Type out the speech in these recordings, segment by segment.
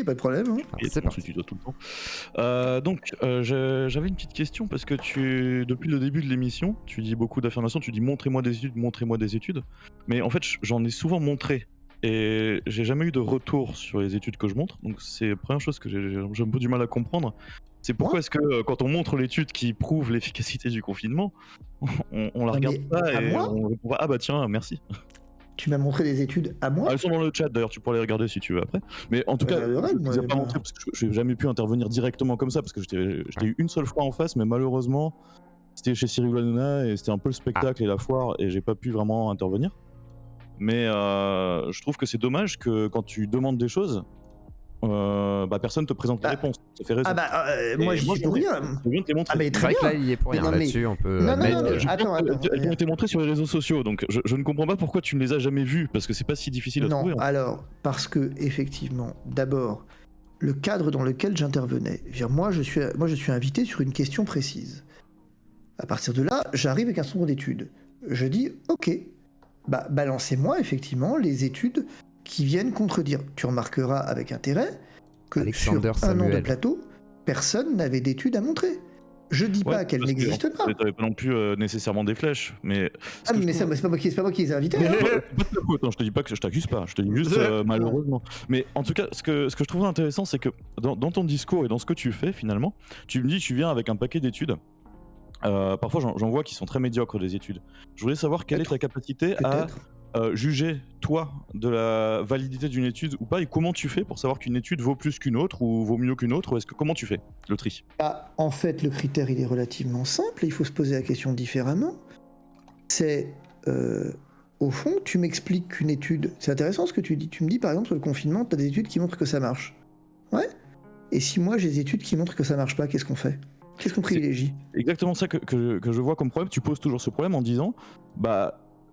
y a pas de problème. Hein. Et C'est on parti. se tutoie tout le temps. J'avais une petite question parce que depuis le début de l'émission, tu dis beaucoup d'affirmations, tu dis montrez-moi des études. Mais en fait, j'en ai souvent montré et j'ai jamais eu de retour sur les études que je montre. Donc c'est la première chose que j'ai un peu du mal à comprendre. C'est pourquoi est-ce que quand on montre l'étude qui prouve l'efficacité du confinement, on la regarde pas à et moi on répond pas, ah bah tiens, merci. Tu m'as montré des études à moi. Elles sont dans le chat d'ailleurs, tu pourras les regarder si tu veux après. Mais en tout cas, ouais, je moi, les ai pas montrés parce que je n'ai jamais pu intervenir directement comme ça parce que je t'ai eu une seule fois en face, mais malheureusement, c'était chez Cyril Hanouna et c'était un peu le spectacle et la foire et j'ai pas pu vraiment intervenir. Mais je trouve que c'est dommage que quand tu demandes des choses, personne te présente les réponses. Ça fait raison. Ah bah, moi j'y suis pour rien. Je viens de te les montrer. Ah mais C'est très vrai que bien. là, il y est pour rien. non, mais- Là-dessus, on peut. Non, non, admettre non, que- mais- attends. Elles ont été montrées sur les réseaux sociaux, donc je ne comprends pas pourquoi tu ne les as jamais vues, parce que c'est pas si difficile à Non, trouver. alors, parce que, effectivement, d'abord, le cadre dans lequel j'intervenais, je veux dire, moi je suis invité sur une question précise. À partir de là, j'arrive avec un certain nombre d'études. Je dis, ok, bah balancez-moi effectivement les études qui viennent contredire. Tu remarqueras avec intérêt que Alexander sur un an de Samuel. plateau, personne n'avait d'études à montrer. Je dis pas qu'elles n'existent pas. T'avais pas non plus nécessairement des flèches, mais. Ah mais c'est pas moi qui les ai invités. Hein. C'est pas de ta faute, hein, je te dis pas que je t'accuse pas, je te dis juste malheureusement. Mais en tout cas, ce que je trouve intéressant, c'est que dans ton discours et dans ce que tu fais finalement, tu me dis tu viens avec un paquet d'études. Parfois j'en vois qui sont très médiocres des études. Je voulais savoir quelle est ta capacité à juger toi de la validité d'une étude ou pas et comment tu fais pour savoir qu'une étude vaut plus qu'une autre ou vaut mieux qu'une autre ou comment tu fais le tri? Bah, en fait, le critère il est relativement simple et il faut se poser la question différemment. C'est au fond, tu m'expliques qu'une étude. C'est intéressant ce que tu dis. Tu me dis par exemple sur le confinement, tu as des études qui montrent que ça marche. Ouais. Et si moi j'ai des études qui montrent que ça marche pas, qu'est-ce qu'on fait? Qu'est-ce qu'on privilégie? Exactement ça que je vois comme problème. Tu poses toujours ce problème en disant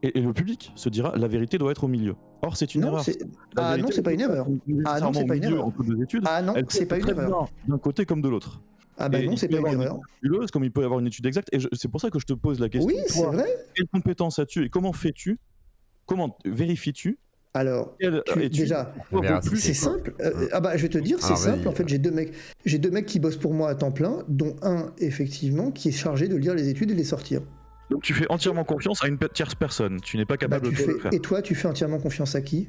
et le public se dira la vérité doit être au milieu. Or c'est une erreur. Ah non, c'est pas une erreur. Ah non, c'est pas une erreur. Entre deux études, ah non, c'est pas une erreur. D'un côté comme de l'autre. Ah bah non, c'est pas une erreur. Comme il peut y avoir une étude exacte. Et c'est pour ça que je te pose la question. Oui, c'est vrai. Quelles compétences as-tu et comment fais-tu? Comment vérifies-tu? Alors, déjà, c'est simple. Je vais te dire, c'est simple. En fait, j'ai deux mecs qui bossent pour moi à temps plein, dont un, effectivement, qui est chargé de lire les études et de les sortir. Donc tu fais entièrement confiance à une tierce personne. Tu n'es pas capable de le faire. Et toi, tu fais entièrement confiance à qui?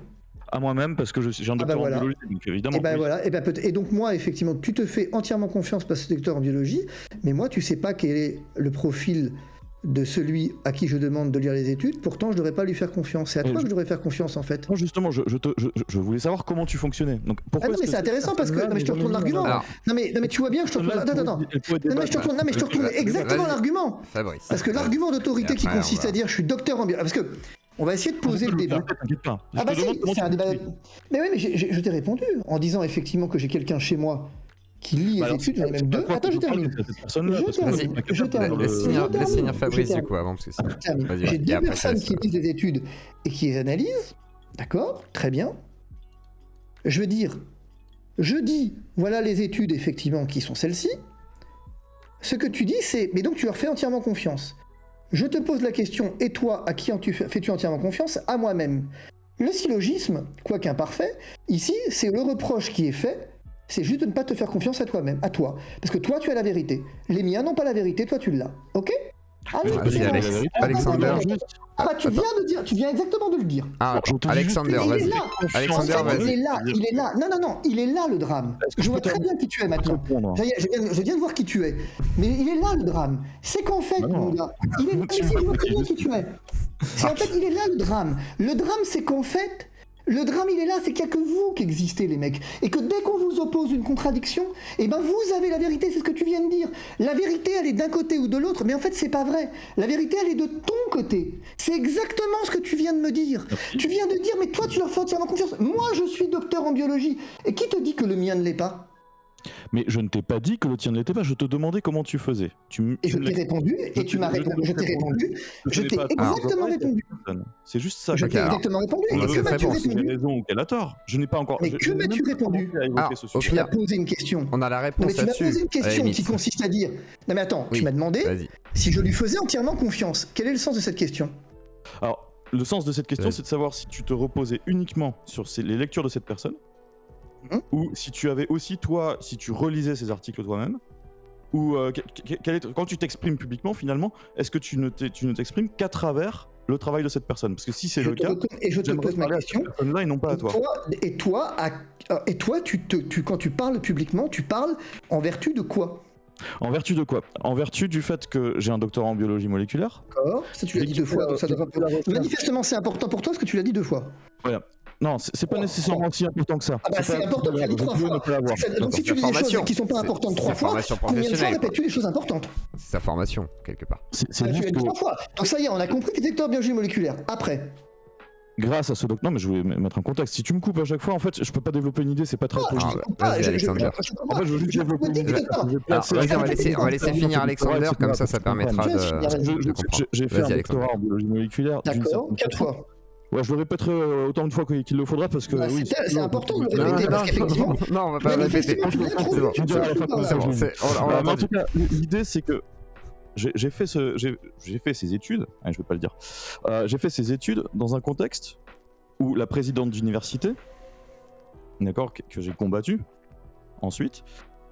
À moi-même, parce que j'ai un docteur en biologie, donc évidemment. Et donc moi, effectivement, tu te fais entièrement confiance parce que tu es docteur en biologie, mais moi, tu sais pas quel est le profil de celui à qui je demande de lire les études, pourtant je devrais pas lui faire confiance. C'est à toi que je devrais faire confiance en fait. Non, justement, je voulais savoir comment tu fonctionnais. Donc, pourquoi non mais c'est intéressant parce que je te retourne l'argument. Non mais tu vois bien, je te retourne. Attends. Non mais je te retourne exactement l'argument. Parce que l'argument d'autorité qui consiste à dire je suis docteur en biologie. Parce que on va essayer de poser le débat. Ah bah si, c'est un débat. Mais oui, mais je t'ai répondu en disant effectivement que j'ai quelqu'un chez moi qui lit les études, j'en ai même deux. Attends, je termine. Laisse finir Fabrice du coup avant, parce que sinon... J'ai deux personnes qui lisent les études et qui les analysent. D'accord, très bien. Je veux dire, je dis, voilà les études effectivement qui sont celles-ci. Ce que tu dis, c'est, mais donc tu leur fais entièrement confiance. Je te pose la question, et toi, à qui fais-tu entièrement confiance? À moi-même. Le syllogisme, quoique imparfait, ici, c'est le reproche qui est fait. C'est juste de ne pas te faire confiance à toi-même, à toi. Parce que toi, tu as la vérité. Les miens n'ont pas la vérité, toi, tu l'as. Ok? Alexander. Tu viens exactement de le dire. Alexander, vas-y. Alexander, vas-y. Il est là. Non, il est là le drame. Je vois très bien qui tu es maintenant. Je viens de voir qui tu es. Mais il est là le drame. C'est qu'en fait, mon gars, il est là. Je vois très bien qui tu es. En fait, il est là le drame. Le drame, c'est qu'en fait, le drame, il est là, c'est qu'il n'y a que vous qui existez, les mecs. Et que dès qu'on vous oppose une contradiction, eh ben vous avez la vérité, c'est ce que tu viens de dire. La vérité, elle est d'un côté ou de l'autre, mais en fait, c'est pas vrai. La vérité, elle est de ton côté. C'est exactement ce que tu viens de me dire. Tu viens de dire, mais toi, tu leur fais entièrement confiance. Moi, je suis docteur en biologie. Et qui te dit que le mien ne l'est pas ? Mais je ne t'ai pas dit que le tien ne l'était pas, je te demandais comment tu faisais. Et je t'ai répondu, et tu m'as répondu, je t'ai répondu, je t'ai exactement répondu. C'est juste ça. Je t'ai exactement répondu. Et que m'as-tu répondu ? Raison ou qu'elle a tort. Je n'ai pas encore. Mais que m'as-tu répondu ? Tu m'as posé une question. On a la réponse là-dessus. Tu m'as posé une question qui consiste à dire. Non mais attends, tu m'as demandé si je lui faisais entièrement confiance. Quel est le sens de cette question ? Alors, le sens de cette question, c'est de savoir si tu te reposais uniquement sur les lectures de cette personne. ou si tu avais aussi, toi, si tu relisais ces articles toi-même, ou quand tu t'exprimes publiquement, finalement, est-ce que tu ne t'exprimes qu'à travers le travail de cette personne? Parce que si c'est le cas, et je te pose ma question. Là et non pas à toi. Et toi, quand tu parles publiquement, tu parles en vertu de quoi? En vertu de quoi? En vertu du fait que j'ai un doctorat en biologie moléculaire. D'accord, ça tu l'as dit 2 fois, donc ça doit pas... Manifestement c'est important pour toi parce que tu l'as dit 2 fois. Voilà. Non, c'est pas nécessairement aussi important que ça. Ah bah c'est important, tu l'as dit 3 fois. Donc si tu dis des choses qui sont pas importantes 3 fois, combien de fois répètes-tu les choses importantes? C'est sa formation, quelque part. Tu l'as dit 3 fois. Donc ça y est, on a compris que tu étais docteur en biologie moléculaire. Après. Grâce à ce docteur, non mais je voulais mettre un contexte. Si tu me coupes à chaque fois, en fait, je peux pas développer une idée, c'est pas très positif. Vas-y, Alexander. En fait, je veux juste développer une idée. On va laisser finir Alexander, comme ça permettra de comprendre. J'ai fait un doctorat en biologie moléculaire. D'accord, 4 fois. Ouais, je le répéterai autant de fois qu'il le faudra parce que. Oui, c'est important de le répéter parce qu'effectivement. Non, on va pas le répéter. C'est bon. En tout cas, l'idée c'est que j'ai fait ces études, je vais pas le dire. J'ai fait ces études dans un contexte où la présidente d'université, d'accord, que j'ai combattue ensuite,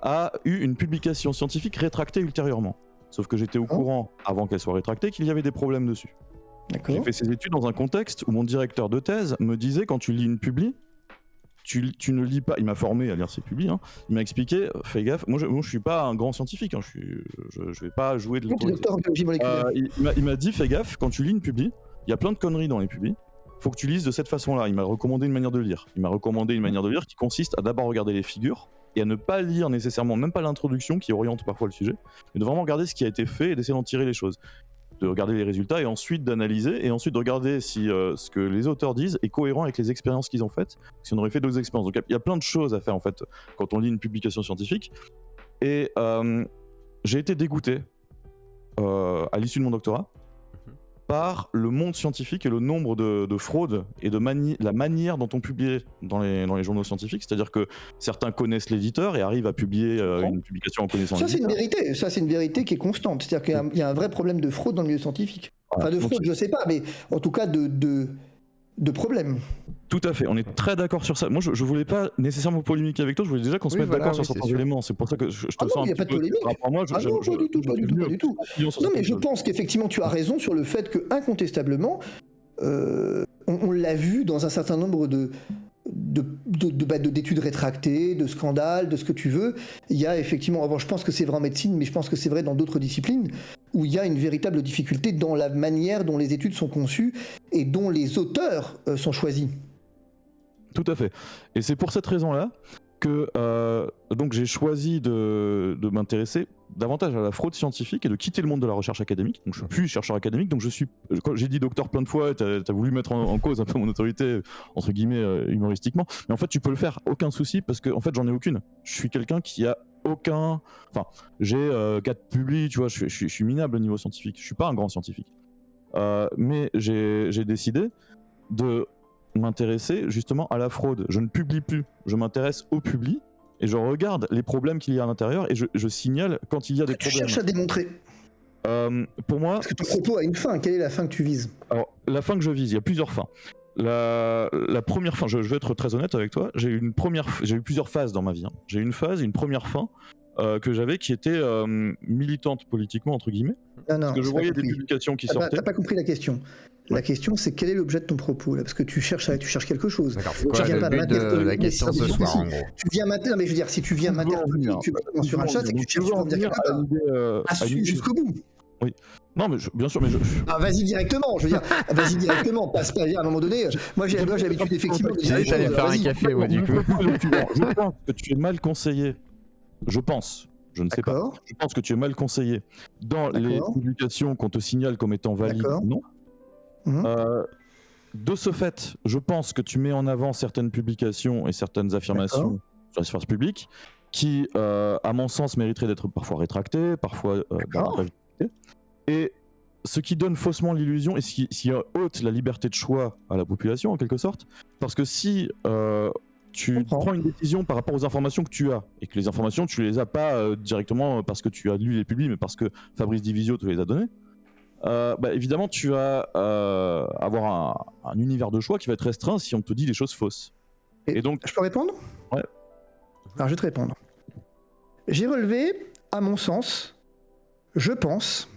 a eu une publication scientifique rétractée ultérieurement. Sauf que j'étais au courant, avant qu'elle soit rétractée, qu'il y avait des problèmes dessus. J'ai fait ces études dans un contexte où mon directeur de thèse me disait, quand tu lis une publi, tu ne lis pas. Il m'a formé à lire ces publis. Il m'a expliqué, fais gaffe. Moi, je suis pas un grand scientifique. Je vais pas jouer de l'autorité. Il m'a dit, fais gaffe. Quand tu lis une publi, il y a plein de conneries dans les publis. Faut que tu lises de cette façon-là. Il m'a recommandé une manière de lire. Il m'a recommandé une manière de lire qui consiste à d'abord regarder les figures et à ne pas lire nécessairement, même pas l'introduction qui oriente parfois le sujet, mais de vraiment regarder ce qui a été fait et d'essayer d'en tirer les choses. De regarder les résultats et ensuite d'analyser et ensuite de regarder si ce que les auteurs disent est cohérent avec les expériences qu'ils ont faites, si on aurait fait d'autres expériences. Donc il y a plein de choses à faire en fait quand on lit une publication scientifique. Et j'ai été dégoûté à l'issue de mon doctorat par le monde scientifique et le nombre de fraudes et de la manière dont on publiait dans les journaux scientifiques. C'est-à-dire que certains connaissent l'éditeur et arrivent à publier une publication en connaissant l'éditeur. Ça, c'est une vérité qui est constante. C'est-à-dire qu'il y a un vrai problème de fraude dans le milieu scientifique. Enfin, de fraude, je sais pas, mais en tout cas de problèmes. Tout à fait, on est très d'accord sur ça. Moi, je voulais pas nécessairement polémiquer avec toi, je voulais déjà qu'on se mette d'accord sur certains éléments. C'est pour ça que je te sens un petit peu... pas du tout. Non, mais je pense qu'effectivement, tu as raison sur le fait que, incontestablement, on l'a vu dans un certain nombre d'études rétractées, de scandales, de ce que tu veux. Il y a effectivement, bon, je pense que c'est vrai en médecine, mais je pense que c'est vrai dans d'autres disciplines, où il y a une véritable difficulté dans la manière dont les études sont conçues et dont les auteurs sont choisis. Tout à fait. Et c'est pour cette raison-là que donc j'ai choisi de m'intéresser davantage à la fraude scientifique et de quitter le monde de la recherche académique. Donc je suis plus chercheur académique, donc quand j'ai dit docteur plein de fois, t'as voulu mettre en cause un peu mon autorité, entre guillemets, humoristiquement. Mais en fait, tu peux le faire, aucun souci, parce que en fait, j'en ai aucune. Je suis quelqu'un qui a aucun... Enfin, j'ai 4 publis, tu vois, je suis minable au niveau scientifique. Je suis pas un grand scientifique. Mais j'ai décidé de m'intéresser justement à la fraude. Je ne publie plus, je m'intéresse au public et je regarde les problèmes qu'il y a à l'intérieur et je signale quand il y a des problèmes. Tu cherches à démontrer. Pour moi... Parce que ton propos a une fin, quelle est la fin que tu vises? Alors, la fin que je vise, il y a plusieurs fins. La première fin, je vais être très honnête avec toi, j'ai eu plusieurs phases dans ma vie. J'ai eu une première fin que j'avais qui était militante politiquement, entre guillemets. Non, parce que je voyais des publications qui sortaient. T'as pas compris la question. La question, c'est quel est l'objet de ton propos là? Parce que tu cherches quelque chose. D'accord, c'est quoi le but de la question ce soir en gros? Tu viens m'interpeller, mais je veux dire, si tu viens m'interpeller sur un chat, c'est que tu cherches à me dire jusqu'au bout. Oui. Non, mais bien sûr, mais Ah, vas-y directement, je veux dire, vas-y directement, passe pas à un moment donné. Moi, j'ai l'habitude effectivement de dire. J'allais faire un café, moi, du coup. Je pense que tu es mal conseillé. Je ne sais pas. Je pense que tu es mal conseillé dans les publications qu'on te signale comme étant valides ou non. De ce fait, je pense que tu mets en avant certaines publications et certaines affirmations sur l'espace public qui, à mon sens, mériteraient d'être parfois rétractées, parfois davantage discutées. Et ce qui donne faussement l'illusion et ce qui ôte la liberté de choix à la population, en quelque sorte. Parce que si tu prends une décision par rapport aux informations que tu as, et que les informations, tu les as pas directement parce que tu as lu les publics, mais parce que Fabrice Divisio te les a données, évidemment, tu vas avoir un univers de choix qui va être restreint si on te dit des choses fausses. Et donc, je peux répondre ? Ouais. Alors je vais te répondre. J'ai relevé, à mon sens, je pense,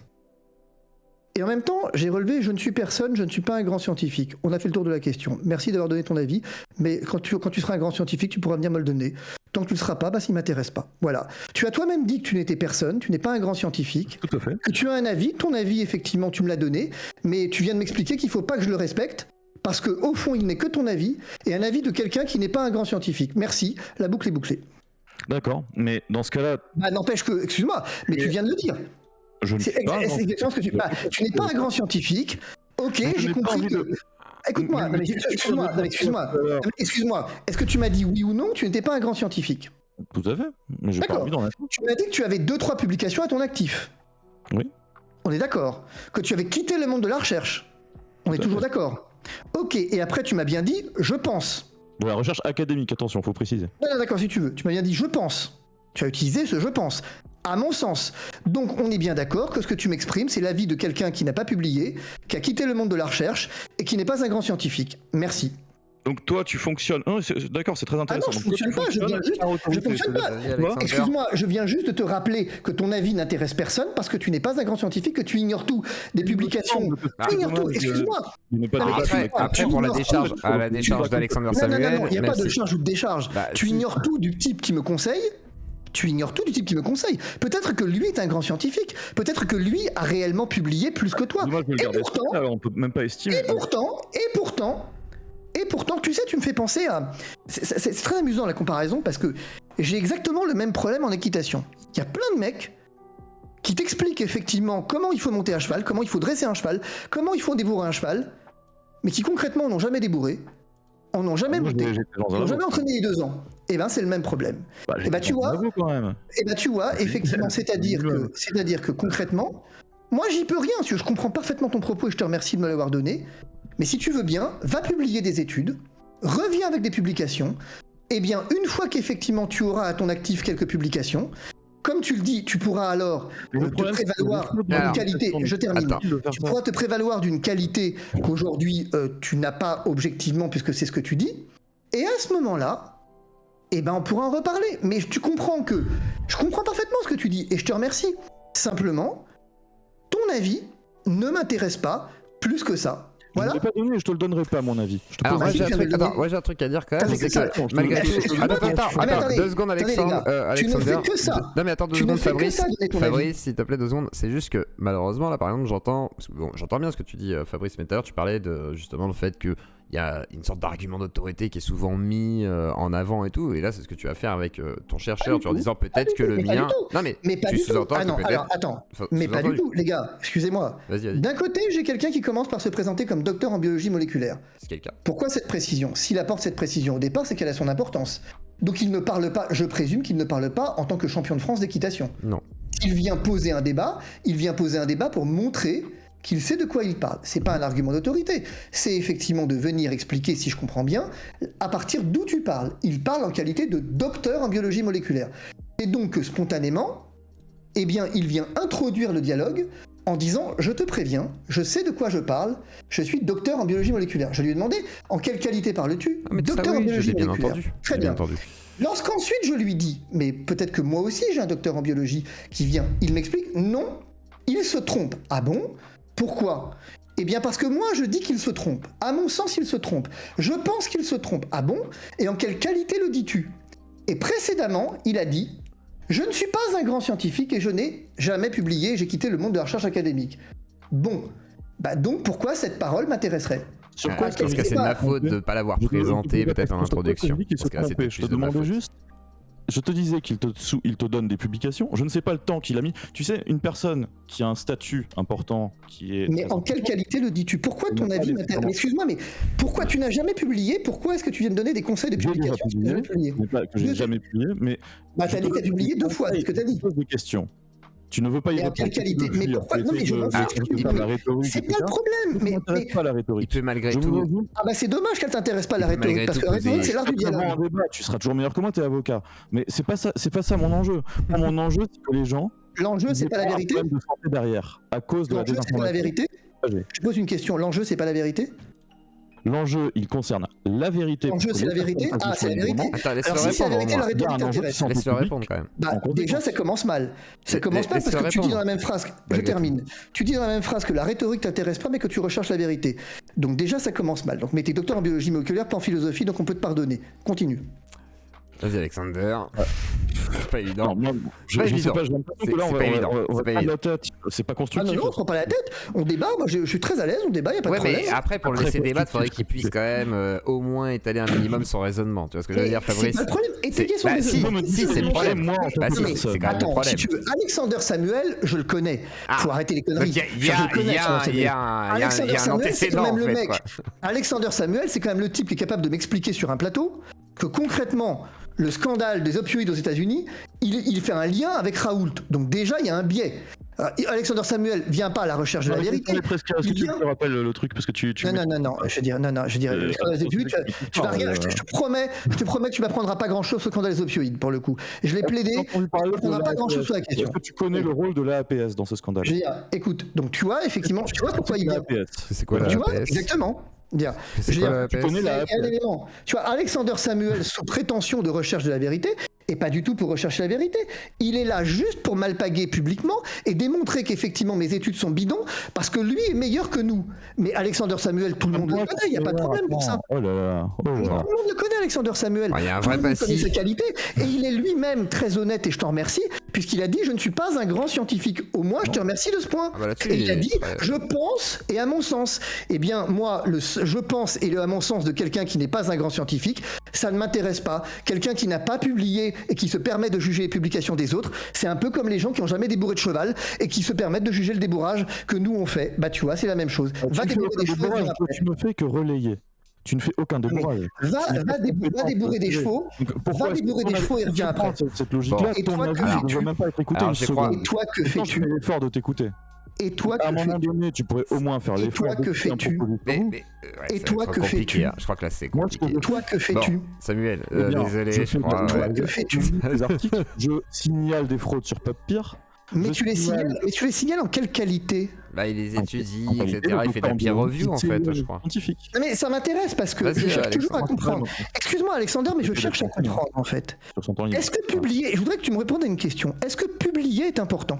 et en même temps, j'ai relevé, je ne suis personne, je ne suis pas un grand scientifique. On a fait le tour de la question. Merci d'avoir donné ton avis, mais quand tu seras un grand scientifique, tu pourras venir me le donner. Tant que tu ne le seras pas, ça ne m'intéresse pas. Voilà. Tu as toi-même dit que tu n'étais personne, tu n'es pas un grand scientifique, Tout à fait. que tu as un avis, ton avis, effectivement, tu me l'as donné, mais tu viens de m'expliquer qu'il ne faut pas que je le respecte, parce qu'au fond, il n'est que ton avis, et un avis de quelqu'un qui n'est pas un grand scientifique. Merci, la boucle est bouclée. D'accord, mais dans ce cas-là... Bah, n'empêche que, excuse-moi, mais tu viens de le dire. Je ne suis pas un grand exactement ce que tu... tu n'es pas un grand scientifique, ok, j'ai compris que... Écoute-moi, excuse-moi, est-ce que tu m'as dit oui ou non, tu n'étais pas un grand scientifique? Tout à fait, mais j'ai pas envie d'en être. Tu m'as dit que tu avais 2-3 publications à ton actif. Oui. On est d'accord. Que tu avais quitté le monde de la recherche. On est toujours d'accord. Ok, et après tu m'as bien dit, je pense. De la recherche académique, attention, faut préciser. Non, d'accord, si tu veux. Tu m'as bien dit, je pense. Tu as utilisé ce je pense. À mon sens. Donc on est bien d'accord que ce que tu m'exprimes, c'est l'avis de quelqu'un qui n'a pas publié, qui a quitté le monde de la recherche et qui n'est pas un grand scientifique. Merci. Donc toi, tu fonctionnes... D'accord, c'est très intéressant. Ah non, je fonctionne pas, je fonctionne pas. Excuse-moi, je viens juste de te rappeler que ton avis n'intéresse personne parce que tu n'es pas un grand scientifique, que tu ignores tout des publications. Tu ignores tout, excuse-moi. Après, pour la décharge, à la décharge d'Alexander Samuel... Non, il n'y a pas de charge ou de décharge. Tu ignores tout du type qui me conseille. Peut-être que lui est un grand scientifique. Peut-être que lui a réellement publié plus que toi. On peut même pas estimer. Et pourtant, tu sais, tu me fais penser à... C'est très amusant la comparaison parce que j'ai exactement le même problème en équitation. Il y a plein de mecs qui t'expliquent effectivement comment il faut monter un cheval, comment il faut dresser un cheval, comment il faut débourrer un cheval, mais qui concrètement n'ont jamais débourré, en n'ont jamais monté, n'ont jamais entraîné les 2 ans. Et ben c'est le même problème. Et ben tu vois, effectivement, c'est-à-dire que concrètement, moi j'y peux rien, parce que je comprends parfaitement ton propos et je te remercie de me l'avoir donné. Mais si tu veux bien, va publier des études, reviens avec des publications, et bien une fois qu'effectivement tu auras à ton actif quelques publications, comme tu le dis, tu pourras alors te prévaloir d'une qualité, je termine, tu pourras te prévaloir d'une qualité qu'aujourd'hui tu n'as pas objectivement puisque c'est ce que tu dis, et à ce moment-là, eh ben on pourra en reparler. Mais tu comprends que, je comprends parfaitement ce que tu dis, et je te remercie. Simplement, ton avis ne m'intéresse pas plus que ça. Voilà. Je ne l'ai pas donné, je te le donnerai pas, à mon avis. Alors, moi j'ai un truc à dire quand même, c'est que malgré tout... Attends, 2 secondes, Alexander. Tu ne fais que ça. Non mais attends 2 secondes, Fabrice, s'il te plaît 2 secondes. C'est juste que malheureusement, là par exemple, j'entends bien ce que tu dis, Fabrice, mais tout à l'heure tu parlais de justement le fait que il y a une sorte d'argument d'autorité qui est souvent mis en avant et tout, et là c'est ce que tu vas faire avec ton chercheur, en disant peut-être que le mien... Non mais tu sous-entends que peut-être... Alors attends, mais pas du tout, les gars, excusez-moi. D'un côté, j'ai quelqu'un qui commence par se présenter comme docteur en biologie moléculaire. C'est quelqu'un. Pourquoi cette précision? S'il apporte cette précision au départ, c'est qu'elle a son importance. Donc il ne parle pas, je présume qu'il ne parle pas en tant que champion de France d'équitation. Non. S'il vient poser un débat, pour montrer qu'il sait de quoi il parle. C'est pas un argument d'autorité, c'est effectivement de venir expliquer, si je comprends bien, à partir d'où tu parles. Il parle en qualité de docteur en biologie moléculaire. Et donc que spontanément, eh bien, il vient introduire le dialogue en disant « Je te préviens, je sais de quoi je parle, je suis docteur en biologie moléculaire ». Je lui ai demandé « En quelle qualité parles-tu ?» Docteur en biologie moléculaire. Très bien. Lorsqu'ensuite je lui dis « Mais peut-être que moi aussi j'ai un docteur en biologie qui vient », il m'explique « Non, il se trompe. » Ah bon ? Pourquoi ? Eh bien parce que moi je dis qu'il se trompe. À mon sens il se trompe. Je pense qu'il se trompe. Ah bon ? Et en quelle qualité le dis-tu ? Et précédemment, il a dit « Je ne suis pas un grand scientifique et je n'ai jamais publié, j'ai quitté le monde de la recherche académique. » Bon, bah donc pourquoi cette parole m'intéresserait ? Parce que c'est de ma faute de ne pas l'avoir présenté peut-être en introduction. Je te demande juste... Je te disais qu'il te donne des publications. Je ne sais pas le temps qu'il a mis. Tu sais, une personne qui a un statut important, qui est... Mais en quelle qualité le dis-tu ? Pourquoi ton avis m'intéresse ? Excuse-moi, mais pourquoi tu n'as jamais publié ? Pourquoi est-ce que tu viens de donner des conseils de publication ? Je n'ai jamais publié, mais... Bah t'as dit que t'as publié 2 fois, c'est ce que t'as dit. Je pose des questions. Tu ne veux pas y répondre. En quelle qualité ? Mais pourquoi ? Non mais je m'en fous. C'est pas le problème. Mais pas la rhétorique. Il peut malgré tout... Ah bah c'est dommage qu'elle t'intéresse pas la rhétorique, parce que la rhétorique c'est l'art du dialogue. Tu seras toujours meilleur que moi, t'es avocat. Mais c'est pas ça mon enjeu. Mon enjeu, c'est que les gens... L'enjeu, c'est pas la vérité ? De santé derrière, à cause de la désinformation. C'est pas la vérité ? Je pose une question. L'enjeu, c'est pas la vérité ? L'enjeu, il concerne la vérité. L'enjeu, c'est la vérité. Ah, c'est la vérité. Attends, laisse-le Alors si c'est la vérité, la répondre. rhétorique t'intéresse. Laisse-le répondre quand même. Bah, déjà, ça commence mal. Ça commence mal parce que tu dis dans la même phrase, je termine, tu dis dans la même phrase que la rhétorique t'intéresse pas mais que tu recherches la vérité. Donc déjà, ça commence mal. Donc mais t'es docteur en biologie moléculaire, pas en philosophie, donc on peut te pardonner. Continue. Vas-y Alexander. Pas évident. Non, je sais pas, j'ai l'impression que là, on va prendre la tête. C'est pas Ah constructif. non, on prend pas la tête. On débat. Moi, je suis très à l'aise. On débat. Y a pas de problème. Mais après, pour le laisser débattre, il faudrait qu'il puisse quand même au moins étaler un minimum son raisonnement. Tu vois ce que je veux dire, Fabrice? C'est pas le problème. Étayer son raisonnement. Si, c'est le problème. Moi, c'est quand même le Attends, problème. si tu veux, Alexander Samuel, je le connais. Faut arrêter les conneries. Il y a un antécédent en fait. Alexander Samuel, c'est quand même le type qui est capable de m'expliquer sur un plateau que concrètement, le scandale des opioïdes aux États-Unis, il fait un lien avec Raoult. Donc déjà, il y a un biais. Alexander Samuel vient pas à la recherche de la vérité. Est-ce que tu me rappelles le truc parce que tu Non. Je veux dire, tu vas rien. Je te promets que tu m'apprendras pas grand-chose sur le scandale des opioïdes pour le coup. Je l'ai plaidé. Tu n'apprendras pas grand-chose sur la question. Est-ce que tu connais le rôle de l'APS dans ce scandale? Je veux dire, écoute, donc tu vois effectivement, tu vois pourquoi il vient. C'est quoi Tu vois l'APS? exactement. Tu connais un élément. Tu vois, Alexander Samuel sous prétention de recherche de la vérité, et pas du tout pour rechercher la vérité. Il est là juste pour malpaguer publiquement et démontrer qu'effectivement mes études sont bidons parce que lui est meilleur que nous. Mais Alexander Samuel, tout le monde le connaît, il n'y a pas de problème pour ça. Oh là là. Tout le monde le connaît, Alexander Samuel. Il y a un vrai tout le monde connaît passif. ses qualités et il est lui-même très honnête et je t'en remercie puisqu'il a dit je ne suis pas un grand scientifique. Au moins, je te remercie de ce point. Et il a dit je pense et à mon sens. Eh bien, moi, le je pense et le à mon sens de quelqu'un qui n'est pas un grand scientifique, ça ne m'intéresse pas. Quelqu'un qui n'a pas publié et qui se permet de juger les publications des autres, c'est un peu comme les gens qui n'ont jamais débourré de cheval et qui se permettent de juger le débourrage que nous on fait. Bah tu vois, c'est la même chose. Va débourrer des chevaux. Tu ne fais que relayer. Tu ne fais aucun débourrage. Va débourrer des chevaux. Va débourrer des chevaux et reviens après. Cette logique-là, ton avis ne devrait même pas être écouté une seconde. Et toi, que fais-tu? Je fais l'effort de t'écouter. Et toi, à un moment donné, tu pourrais au moins faire l'effort. Et toi, que fais-tu? Et toi, que fais-tu? Je crois que là, c'est compliqué. Et toi, que fais-tu? Samuel, désolé, je crois. Toi, que fais-tu? Les articles, je signale des fraudes sur papier. Mais tu les signales en quelle qualité? Bah, il les étudie, etc. Il fait de la peer review, en fait, je crois. Scientifique. Mais ça m'intéresse parce que je cherche toujours à comprendre. Excuse-moi, Alexander, mais je cherche à comprendre, en fait. Est-ce que publier, je voudrais que tu me répondes à une question. Est-ce que publier est important?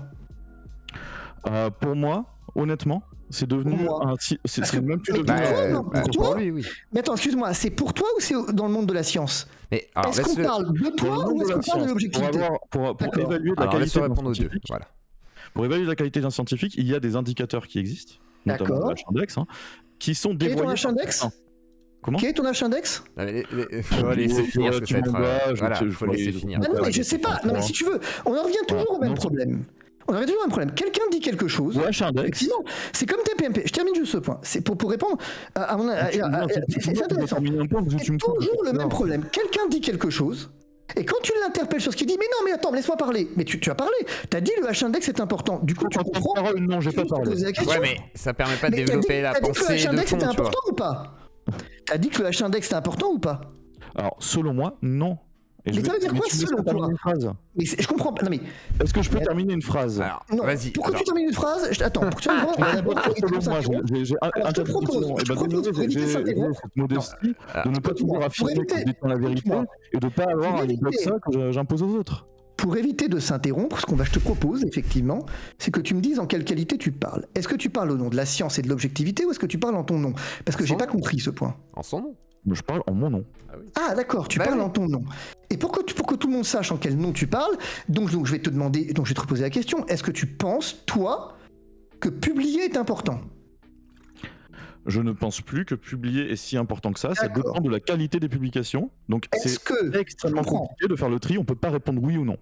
Pour moi, honnêtement, c'est devenu un. C'est même plus devenu. Pour lui, oui. Mais attends, excuse-moi, c'est pour toi ou c'est dans le monde de la science? Est-ce qu'on parle de toi ou est-ce qu'on parle de l'objectivité? Pour évaluer la qualité d'un scientifique, voilà. Pour évaluer la qualité d'un scientifique, il y a des indicateurs qui existent, notamment H-index, qui sont dévoyés. Quel est ton H-index? Comment? Quel est ton H-index? Faut laisser finir ce que ça va être. Voilà, faut laisser finir. Ah non, mais je sais pas. Non, mais si tu veux, on en revient toujours au même problème. Quelqu'un dit quelque chose. Effectivement, c'est comme TPMP. Je termine juste ce point. C'est pour répondre à mon. C'est intéressant. C'est toujours le même problème. Quelqu'un dit quelque chose. Et quand tu l'interpelles sur ce qu'il dit, mais non, mais attends, laisse-moi parler. Mais tu as parlé. Tu as dit le H-index est important. Du coup, tu comprends. Non, j'ai pas parlé. Ouais, mais ça permet pas de développer la pensée de fond. Tu as dit que le H-index était important ou pas? Tu as dit que le H-index était important ou pas? Alors, selon moi, non. Mais ça veut dire quoi selon toi? Mais je comprends pas. Est-ce que je peux terminer une phrase? Non, vas-y. Pour que tu termines une phrase, attends, pour que tu termines une phrase, j'ai un propose cette modestie de ne pas toujours affirmer que je détiens la vérité et de ne pas avoir les doxa que j'impose aux autres. Pour éviter de s'interrompre, ce je te propose, effectivement, c'est que tu me dises en quelle qualité tu parles. Est-ce que tu parles au nom de la science et de l'objectivité ou est-ce que tu parles en ton nom? Parce que j'ai pas compris ce point. En son nom? Je parle en mon nom. Ah d'accord, tu parles en ton nom. Et pour que tout le monde sache en quel nom tu parles, donc je vais te demander, donc je vais te reposer la question, est-ce que tu penses, toi, que publier est important? Je ne pense plus que publier est si important que ça. Ça dépend de la qualité des publications. Donc c'est extrêmement compliqué de faire le tri. On peut pas répondre oui ou non.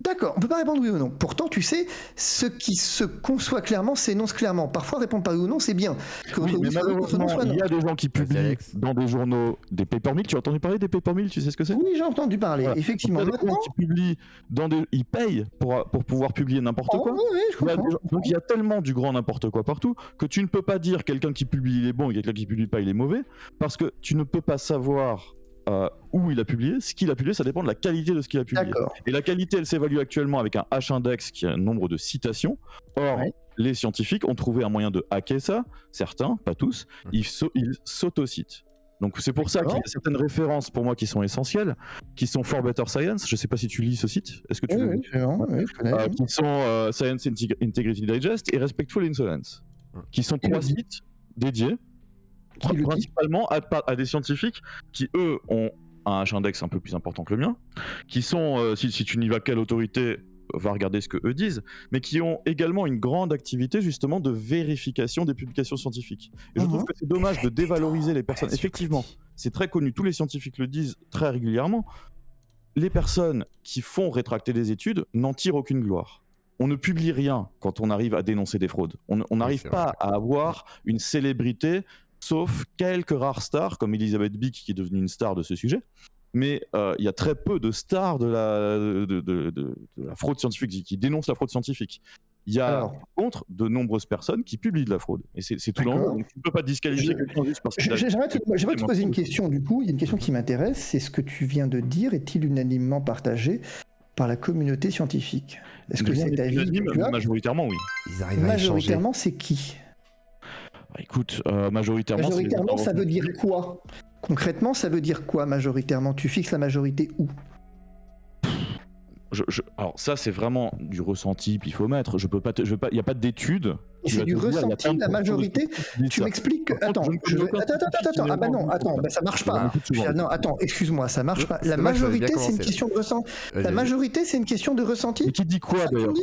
D'accord, on peut pas répondre oui ou non. Pourtant, tu sais, ce qui se conçoit clairement s'énonce clairement. Parfois, répondre par oui ou non, c'est bien. Oui, mais malheureusement, il y a des gens qui publient dans des journaux des paper-mills. Tu as entendu parler des paper-mills? Tu sais ce que c'est? Oui, j'ai entendu parler, effectivement. Il y a des gens qui publient ils payent pour pouvoir publier n'importe quoi. Oui, je comprends. Donc il y a tellement du grand n'importe quoi partout que tu ne peux pas dire quelqu'un qui publie il est bon et quelqu'un qui publie pas il est mauvais, parce que tu ne peux pas savoir où il a publié. Ce qu'il a publié, ça dépend de la qualité de ce qu'il a publié. Et la qualité, elle s'évalue actuellement avec un H-index qui a un nombre de citations. Or, les scientifiques ont trouvé un moyen de hacker ça. Certains, pas tous, ils s'autocitent. Donc c'est pour ça qu'il y a certaines références pour moi qui sont essentielles, qui sont For Better Science. Je sais pas si tu lis ce site. Est-ce que tu Oui, je connais. qui sont Science Integrity Digest et Respectful Insolence, qui sont 3 sites dédiés principalement à des scientifiques qui eux ont un H-index un peu plus important que le mien, qui sont, si tu n'y vas quelle autorité, va regarder ce que eux disent, mais qui ont également une grande activité justement de vérification des publications scientifiques. Et je trouve que c'est dommage de dévaloriser les personnes. Effectivement, c'est très connu, tous les scientifiques le disent très régulièrement, les personnes qui font rétracter des études n'en tirent aucune gloire. On ne publie rien quand on arrive à dénoncer des fraudes. On n'arrive pas à avoir une célébrité, sauf quelques rares stars, comme Elisabeth Bick, qui est devenue une star de ce sujet. Mais il y a très peu de stars de la fraude scientifique, qui dénoncent la fraude scientifique. Il y a par contre de nombreuses personnes qui publient de la fraude. Et c'est tout l'enjeu. Donc tu ne peux pas disqualifier quelqu'un juste parce que... J'aimerais te poser une question du coup. Il y a une question qui m'intéresse. C'est ce que tu viens de dire est-il unanimement partagé par la communauté scientifique? Est-ce que c'est ta vie? Majoritairement, oui. Majoritairement, c'est qui? Écoute, majoritairement, ça veut dire quoi? Concrètement, ça veut dire quoi majoritairement? Tu fixes la majorité où? Alors ça, c'est vraiment du ressenti, puis il faut mettre. Il n'y a pas d'études. C'est du ressenti, la majorité. Tu m'expliques que... Attends, ah bah non, attends, ça marche pas. Non, attends, excuse-moi, ça marche pas. La majorité, c'est une question de ressenti. La majorité, c'est une question de ressenti. Mais qui dit quoi d'ailleurs?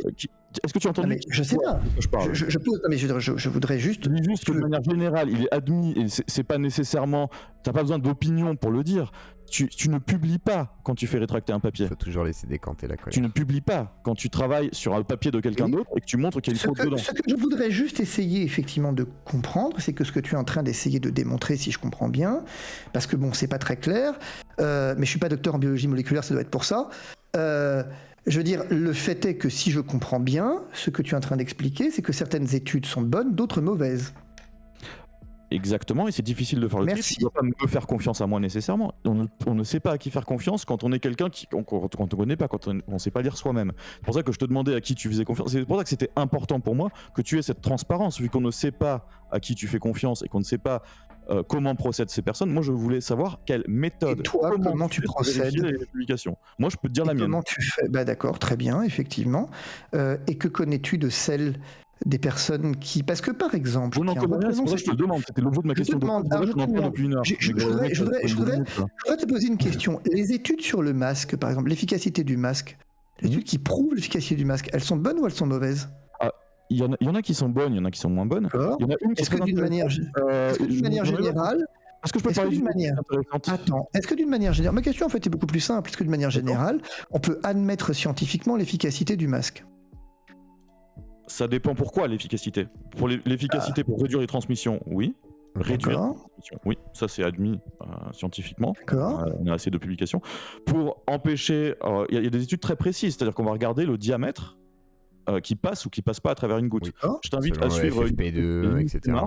Est-ce que tu entends? Je sais pas. Je voudrais juste. Je dis juste que de manière générale, il est admis, et c'est pas nécessairement. T'as pas besoin d'opinion pour le dire. Tu ne publies pas quand tu fais rétracter un papier. Il faut toujours laisser décanter la colère. Tu ne publies pas quand tu travailles sur un papier de quelqu'un d'autre et que tu montres qu'il y a une faute dedans. Ce que je voudrais juste essayer effectivement de comprendre, c'est que ce que tu es en train d'essayer de démontrer, si je comprends bien, parce que bon, c'est pas très clair, mais je suis pas docteur en biologie moléculaire, ça doit être pour ça. Je veux dire, le fait est que si je comprends bien, ce que tu es en train d'expliquer, c'est que certaines études sont bonnes, d'autres mauvaises. Exactement, et c'est difficile de faire le tri. Tu ne dois pas me faire confiance à moi nécessairement. On ne sait pas à qui faire confiance quand on est quelqu'un qu'on ne connaît pas, quand on ne sait pas lire soi-même. C'est pour ça que je te demandais à qui tu faisais confiance. C'est pour ça que c'était important pour moi que tu aies cette transparence, vu qu'on ne sait pas à qui tu fais confiance et qu'on ne sait pas comment procèdent ces personnes. Moi, je voulais savoir quelle méthode. Et toi, comment tu procèdes les publications. Moi, je peux te dire la mienne. Comment tu fais? Bah d'accord, très bien, effectivement. Et que connais-tu de celle des personnes qui... Parce que par exemple... Je n'en connais rien, c'est pour ça que je te le demande. C'était l'objet de ma question. Je voudrais te poser une question. Les études sur le masque, par exemple, l'efficacité du masque, les études qui prouvent l'efficacité du masque, elles sont bonnes ou elles sont mauvaises? Il y en a qui sont bonnes, il y en a qui sont moins bonnes. Il y en a une qui est-ce que d'une manière générale... Est-ce que je peux parler d'une manière Attends, est-ce que d'une manière générale... Ma question en fait est beaucoup plus simple. Est-ce que d'une manière générale, on peut admettre scientifiquement l'efficacité du masque? Ça dépend pourquoi l'efficacité. Pour l'efficacité pour réduire les transmissions, oui. Réduire les transmissions, oui. Ça c'est admis scientifiquement. On a assez de publications. Pour empêcher, il y a des études très précises, c'est-à-dire qu'on va regarder le diamètre qui passe ou qui passe pas à travers une goutte. Je t'invite à suivre FFP2, etc.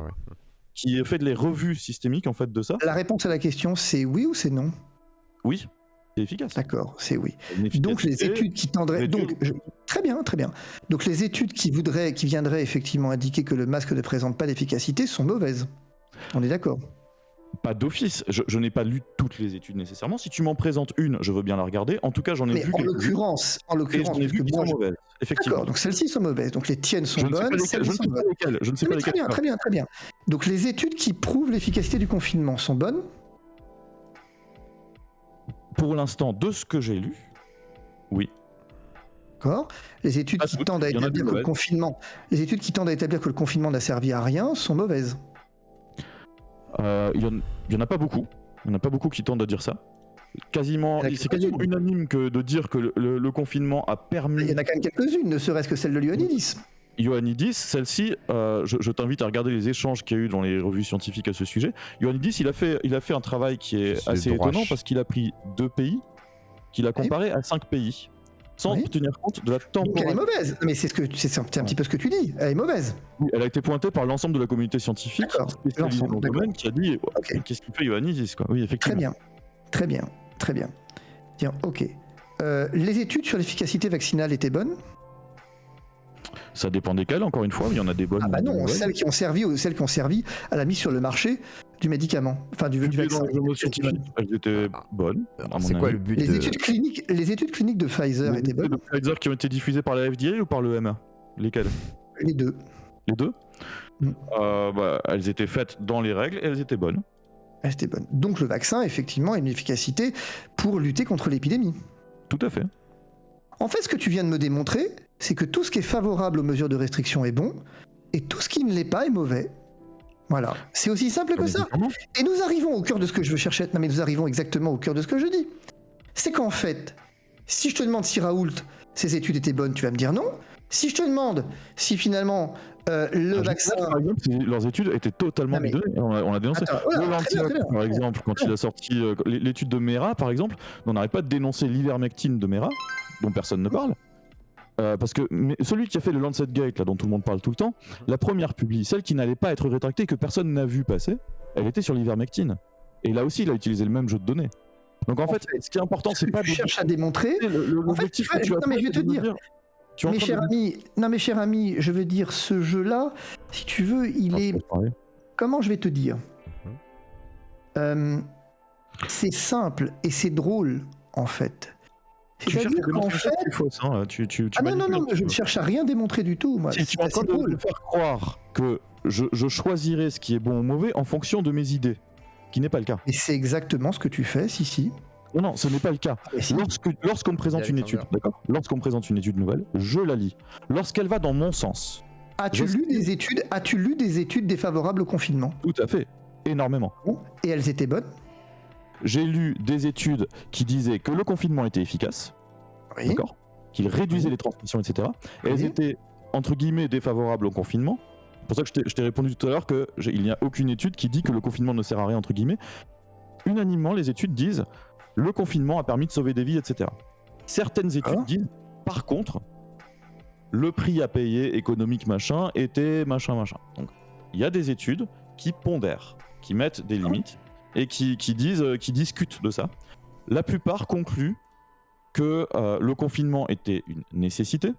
Qui fait les revues systémiques en fait de ça. La réponse à la question c'est oui ou c'est non? Oui. C'est efficace. D'accord, c'est oui. Donc les études qui tendraient... Très bien, très bien. Donc les études qui viendraient effectivement indiquer que le masque ne présente pas d'efficacité sont mauvaises. On est d'accord? Pas d'office. Je n'ai pas lu toutes les études nécessairement. Si tu m'en présentes une, je veux bien la regarder. En tout cas, j'en ai vu quelques-unes. En l'occurrence, j'en ai vu qui sont mauvaises. Effectivement. D'accord, donc celles-ci sont mauvaises. Donc les tiennes sont bonnes. Je ne sais pas lesquelles. Très bien. Donc les études qui prouvent l'efficacité du confinement sont bonnes? Pour l'instant, de ce que j'ai lu, oui. D'accord. Les études qui tendent à établir que le confinement, n'a servi à rien sont mauvaises. Il y en a pas beaucoup. Il y en a pas beaucoup qui tendent à dire ça. C'est quasiment unanime que de dire que le confinement a permis. Il y en a quand même quelques-unes, ne serait-ce que celle de Ioannidis. Ioannidis, celle-ci, je t'invite à regarder les échanges qu'il y a eu dans les revues scientifiques à ce sujet. Ioannidis, il a fait un travail qui est assez étonnant parce qu'il a pris 2 pays, qu'il a comparé à 5 pays, sans tenir compte de la temporalité. Donc elle est mauvaise, mais c'est un petit peu ce que tu dis, elle est mauvaise. Oui, elle a été pointée par l'ensemble de la communauté scientifique spécialisée dans le domaine qui a dit qu'est-ce qu'il fait Ioannidis quoi. Oui, effectivement. Très bien. Tiens, ok. Les études sur l'efficacité vaccinale étaient bonnes? Ça dépend desquelles, encore une fois, mais il y en a des bonnes. Ah bah non, celles qui ont servi à la mise sur le marché du médicament, enfin du vaccin. Dans les journaux scientifiques, elles étaient bonnes. C'est quoi le but les études cliniques de Pfizer étaient bonnes. De Pfizer qui ont été diffusées par la FDA ou par l'EMA? Lesquelles? Les deux. Les deux? Elles étaient faites dans les règles et elles étaient bonnes. Elles étaient bonnes. Donc le vaccin, effectivement, a une efficacité pour lutter contre l'épidémie. Tout à fait. En fait, ce que tu viens de me démontrer, c'est que tout ce qui est favorable aux mesures de restriction est bon, et tout ce qui ne l'est pas est mauvais. Voilà. C'est aussi simple que ça. Et nous arrivons au cœur de ce que je veux chercher. Non, mais nous arrivons exactement au cœur de ce que je dis. C'est qu'en fait, si je te demande si Raoult, ses études étaient bonnes, tu vas me dire non. Si je te demande si finalement le vaccin... Par exemple, leurs études étaient totalement bidonnées. On a dénoncé. Par exemple, quand il a sorti l'étude de Mera, par exemple, on n'arrête pas de dénoncer l'ivermectine de Mera, dont personne ne parle. Parce que celui qui a fait le Lancet Gate, là, dont tout le monde parle tout le temps, la première publi, celle qui n'allait pas être rétractée, que personne n'a vu passer, elle était sur l'ivermectine. Et là aussi, il a utilisé le même jeu de données. Donc en fait, ce qui est important, c'est pas... Tu cherches à démontrer... L'objectif que tu as... Non, mais je vais te dire... Mes chers amis, je veux dire, ce jeu-là, si tu veux, il est... Comment je vais te dire c'est simple et c'est drôle, en fait. C'est-à-dire qu'en fait... non, je ne cherche à rien démontrer du tout, moi. Si tu es en train de me faire croire que je choisirai ce qui est bon ou mauvais en fonction de mes idées, qui n'est pas le cas. Et c'est exactement ce que tu fais, si. Non, ce n'est pas le cas. Lorsqu'on me présente une étude, d'accord ? Lorsqu'on me présente une étude nouvelle, je la lis. Lorsqu'elle va dans mon sens. As-tu lu des études défavorables au confinement ? Tout à fait, énormément. Et elles étaient bonnes ? J'ai lu des études qui disaient que le confinement était efficace, d'accord ? Qu'il réduisait les transmissions, etc. Et elles étaient, entre guillemets, défavorables au confinement. C'est pour ça que je t'ai répondu tout à l'heure qu'il n'y a aucune étude qui dit que le confinement ne sert à rien, entre guillemets. Unanimement, les études disent le confinement a permis de sauver des vies, etc. Certaines études disent, par contre, le prix à payer économique machin était machin. Donc, il y a des études qui pondèrent, qui mettent des limites et qui discutent de ça. La plupart concluent que le confinement était une nécessité,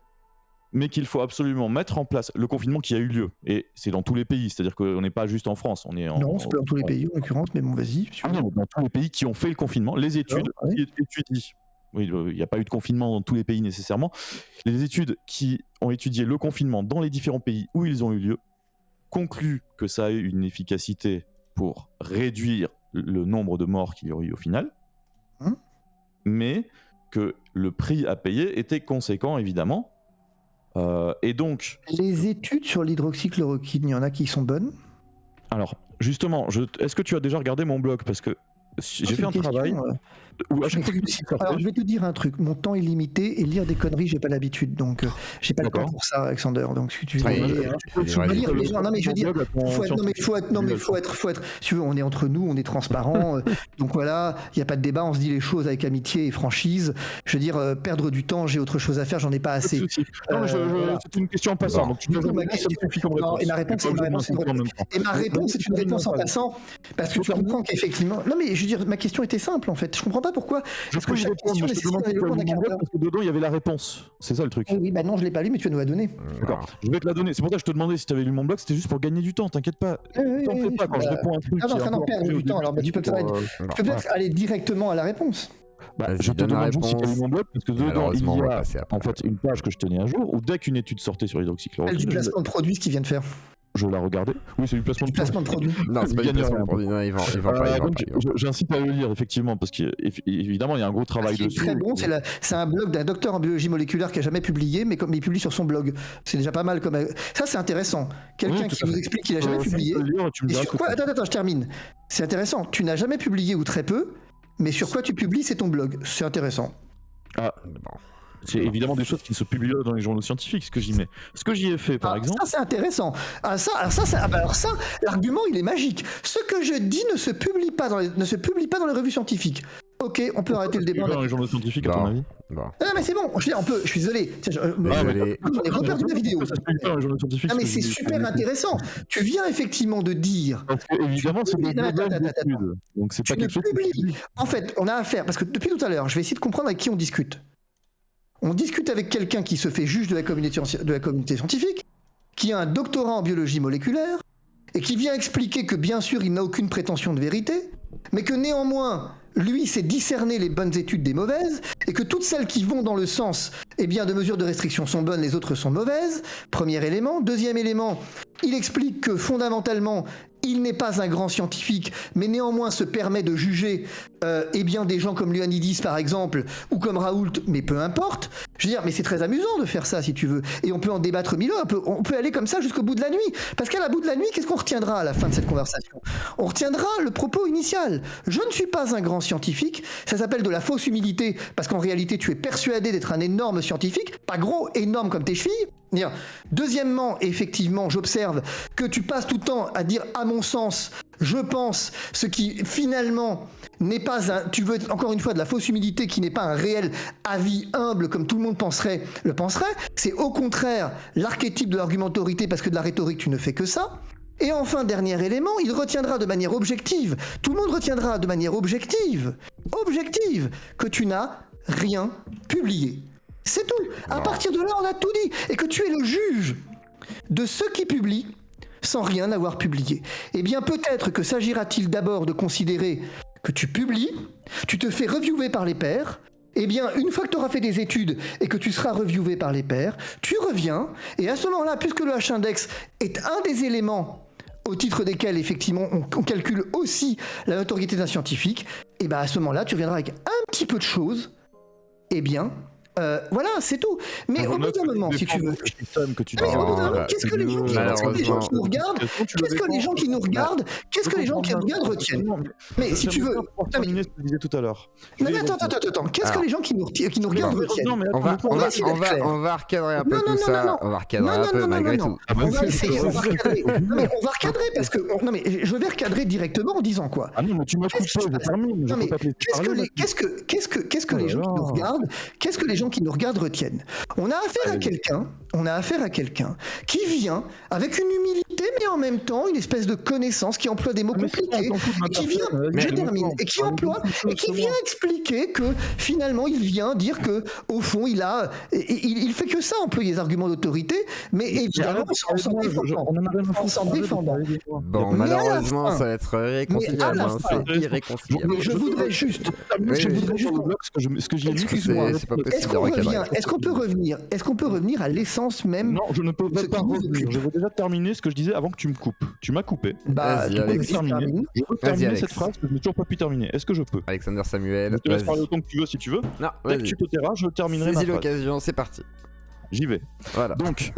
mais qu'il faut absolument mettre en place le confinement qui a eu lieu. Et c'est dans tous les pays, c'est-à-dire qu'on n'est pas juste en France. Non, c'est pas dans tous les pays en l'occurrence, mais bon, vas-y. Dans tous les pays qui ont fait le confinement, les études qui étudient. Oui, il n'y a pas eu de confinement dans tous les pays nécessairement. Les études qui ont étudié le confinement dans les différents pays où ils ont eu lieu concluent que ça a eu une efficacité pour réduire le nombre de morts qu'il y aurait eu au final, mais que le prix à payer était conséquent, évidemment. Et donc... Les études sur l'hydroxychloroquine, il y en a qui sont bonnes ? Alors, justement, est-ce que tu as déjà regardé mon blog ? Parce que j'ai fait un travail... Alors, je vais te dire un truc. Mon temps est limité et lire des conneries, j'ai pas l'habitude. Donc, j'ai pas le temps pour ça, Alexander. Donc, si tu veux lire les gens, non mais je veux dire, faut être. Si tu veux, on est entre nous, on est transparent. Donc voilà, il y a pas de débat. On se dit les choses avec amitié et franchise. Je veux dire, perdre du temps, j'ai autre chose à faire, j'en ai pas assez. C'est une question en passant. Donc, et ma réponse est une réponse en passant, parce que tu comprends qu'effectivement. Non mais je veux dire, ma question était simple en fait. Je comprends pas pourquoi. Parce que chaque question nécessite un élément parce que dedans il y avait la réponse. C'est ça le truc. Oui, bah non, je l'ai pas lu, mais tu vas nous la donner. D'accord. Je vais te la donner. C'est pour ça que je te demandais si tu avais lu mon blog. C'était juste pour gagner du temps. T'inquiète pas. T'en fais pas quand je réponds à un truc. Ah, en train d'en perdre du temps. Alors, tu peux peut-être aller directement à la réponse. Je te demande juste si tu as lu mon blog parce que dedans il y a en fait une page que je tenais à jour où dès qu'une étude sortait sur l'hydroxychloroquine. Du placement de produit, ce qu'il vient de faire. Je la regardais. Oui, c'est du placement de produit. Non, c'est pas du placement de produit. Non, il vend pas. J'incite à le lire, effectivement, parce qu'évidemment, il y a un gros travail dessus. C'est très bon. C'est un blog d'un docteur en biologie moléculaire qui n'a jamais publié, mais il publie sur son blog. C'est déjà pas mal. Ça, c'est intéressant. Quelqu'un qui nous explique qu'il n'a jamais publié. Et sur quoi... Attends, je termine. C'est intéressant. Tu n'as jamais publié ou très peu, mais sur quoi tu publies, c'est ton blog. C'est intéressant. Ah, bon. C'est évidemment des choses qui se publient dans les journaux scientifiques, ce que j'y mets. Ce que j'y ai fait, par exemple... Ça, c'est intéressant. Alors ça, l'argument, il est magique. Ce que je dis ne se publie pas dans les revues scientifiques. Ok, on peut arrêter le débat. Dans les journaux scientifiques, à ton avis ? Non, mais c'est bon. Je suis désolé. On est reperdu la vidéo. Non, mais c'est super intéressant. Tu viens effectivement de dire... Parce que, évidemment, c'est des d'études. Donc, c'est pas quelque chose... En fait, on a affaire... Parce que depuis tout à l'heure, je vais essayer de comprendre avec qui on discute. On discute avec quelqu'un qui se fait juge de la communauté scientifique, qui a un doctorat en biologie moléculaire, et qui vient expliquer que bien sûr il n'a aucune prétention de vérité, mais que néanmoins, lui sait discerner les bonnes études des mauvaises, et que toutes celles qui vont dans le sens de mesures de restriction sont bonnes, les autres sont mauvaises. Premier élément. Deuxième élément, il explique que fondamentalement, il n'est pas un grand scientifique, mais néanmoins se permet de juger des gens comme Ioannidis par exemple, ou comme Raoult, mais peu importe. Je veux dire, mais c'est très amusant de faire ça si tu veux. Et on peut en débattre mille heures, on peut aller comme ça jusqu'au bout de la nuit. Parce qu'à la bout de la nuit, qu'est-ce qu'on retiendra à la fin de cette conversation? On retiendra le propos initial. Je ne suis pas un grand scientifique, ça s'appelle de la fausse humilité, parce qu'en réalité tu es persuadé d'être un énorme scientifique, pas gros, énorme comme tes chevilles. Deuxièmement, effectivement, j'observe que tu passes tout le temps à dire à mon sens, je pense, ce qui finalement n'est pas tu veux encore une fois de la fausse humilité qui n'est pas un réel avis humble comme tout le monde le penserait, c'est au contraire l'archétype de l'argumentorité parce que de la rhétorique tu ne fais que ça. Et enfin, dernier élément, il retiendra de manière objective, tout le monde retiendra de manière objective, que tu n'as rien publié. C'est tout. À partir de là, on a tout dit. Et que tu es le juge de ceux qui publient sans rien avoir publié. Eh bien, peut-être que s'agira-t-il d'abord de considérer que tu publies, tu te fais reviewer par les pairs. Eh bien, une fois que tu auras fait des études et que tu seras reviewé par les pairs, tu reviens. Et à ce moment-là, puisque le H-index est un des éléments au titre desquels, effectivement, on calcule aussi la notoriété d'un scientifique, et bien à ce moment-là, tu reviendras avec un petit peu de choses. Eh bien, voilà, c'est tout. Mais au bout d'un moment, si tu veux. Qu'est-ce que les gens qui nous regardent, qu'est-ce que les gens qui nous regardent retiennent? Mais si tu veux. Terminer ce que je disais tout à l'heure. Non, mais attends. Qu'est-ce que les gens qui nous regardent retiennent? On va recadrer un peu tout ça. On va recadrer un peu malgré tout. On va essayer, on va recadrer. Non, mais on va recadrer parce que. Non, mais je vais recadrer directement en disant quoi? Ah non, mais tu m'as coupé, je termine. Non, mais qu'est-ce que les gens qui nous regardent, qu'est-ce que les gens qui nous regardent retiennent? On a affaire à quelqu'un qui vient avec une humilité, mais en même temps une espèce de connaissance, qui emploie des mots compliqués, qui vient, je termine, et qui vient expliquer que finalement il vient dire que au fond il fait que ça, employer des arguments d'autorité, mais évidemment en s'en défendant. Bon, malheureusement, ça va être irréconciliable. C'est irréconciliable. Mais je voudrais juste. Excuse-moi. Est-ce qu'on peut revenir à l'essence même? Non, je ne peux pas revenir. Je veux déjà terminer ce que je disais avant que tu me coupes. Tu m'as coupé. Vas-y, Alex. Je veux terminer cette phrase que je n'ai toujours pas pu terminer. Est-ce que je peux? Alexander Samuel. Je te laisse parler autant que tu veux si tu veux. Non, dès que tu te tairas, je terminerai ma phrase. Saisis l'occasion, c'est parti. J'y vais. Voilà. Donc,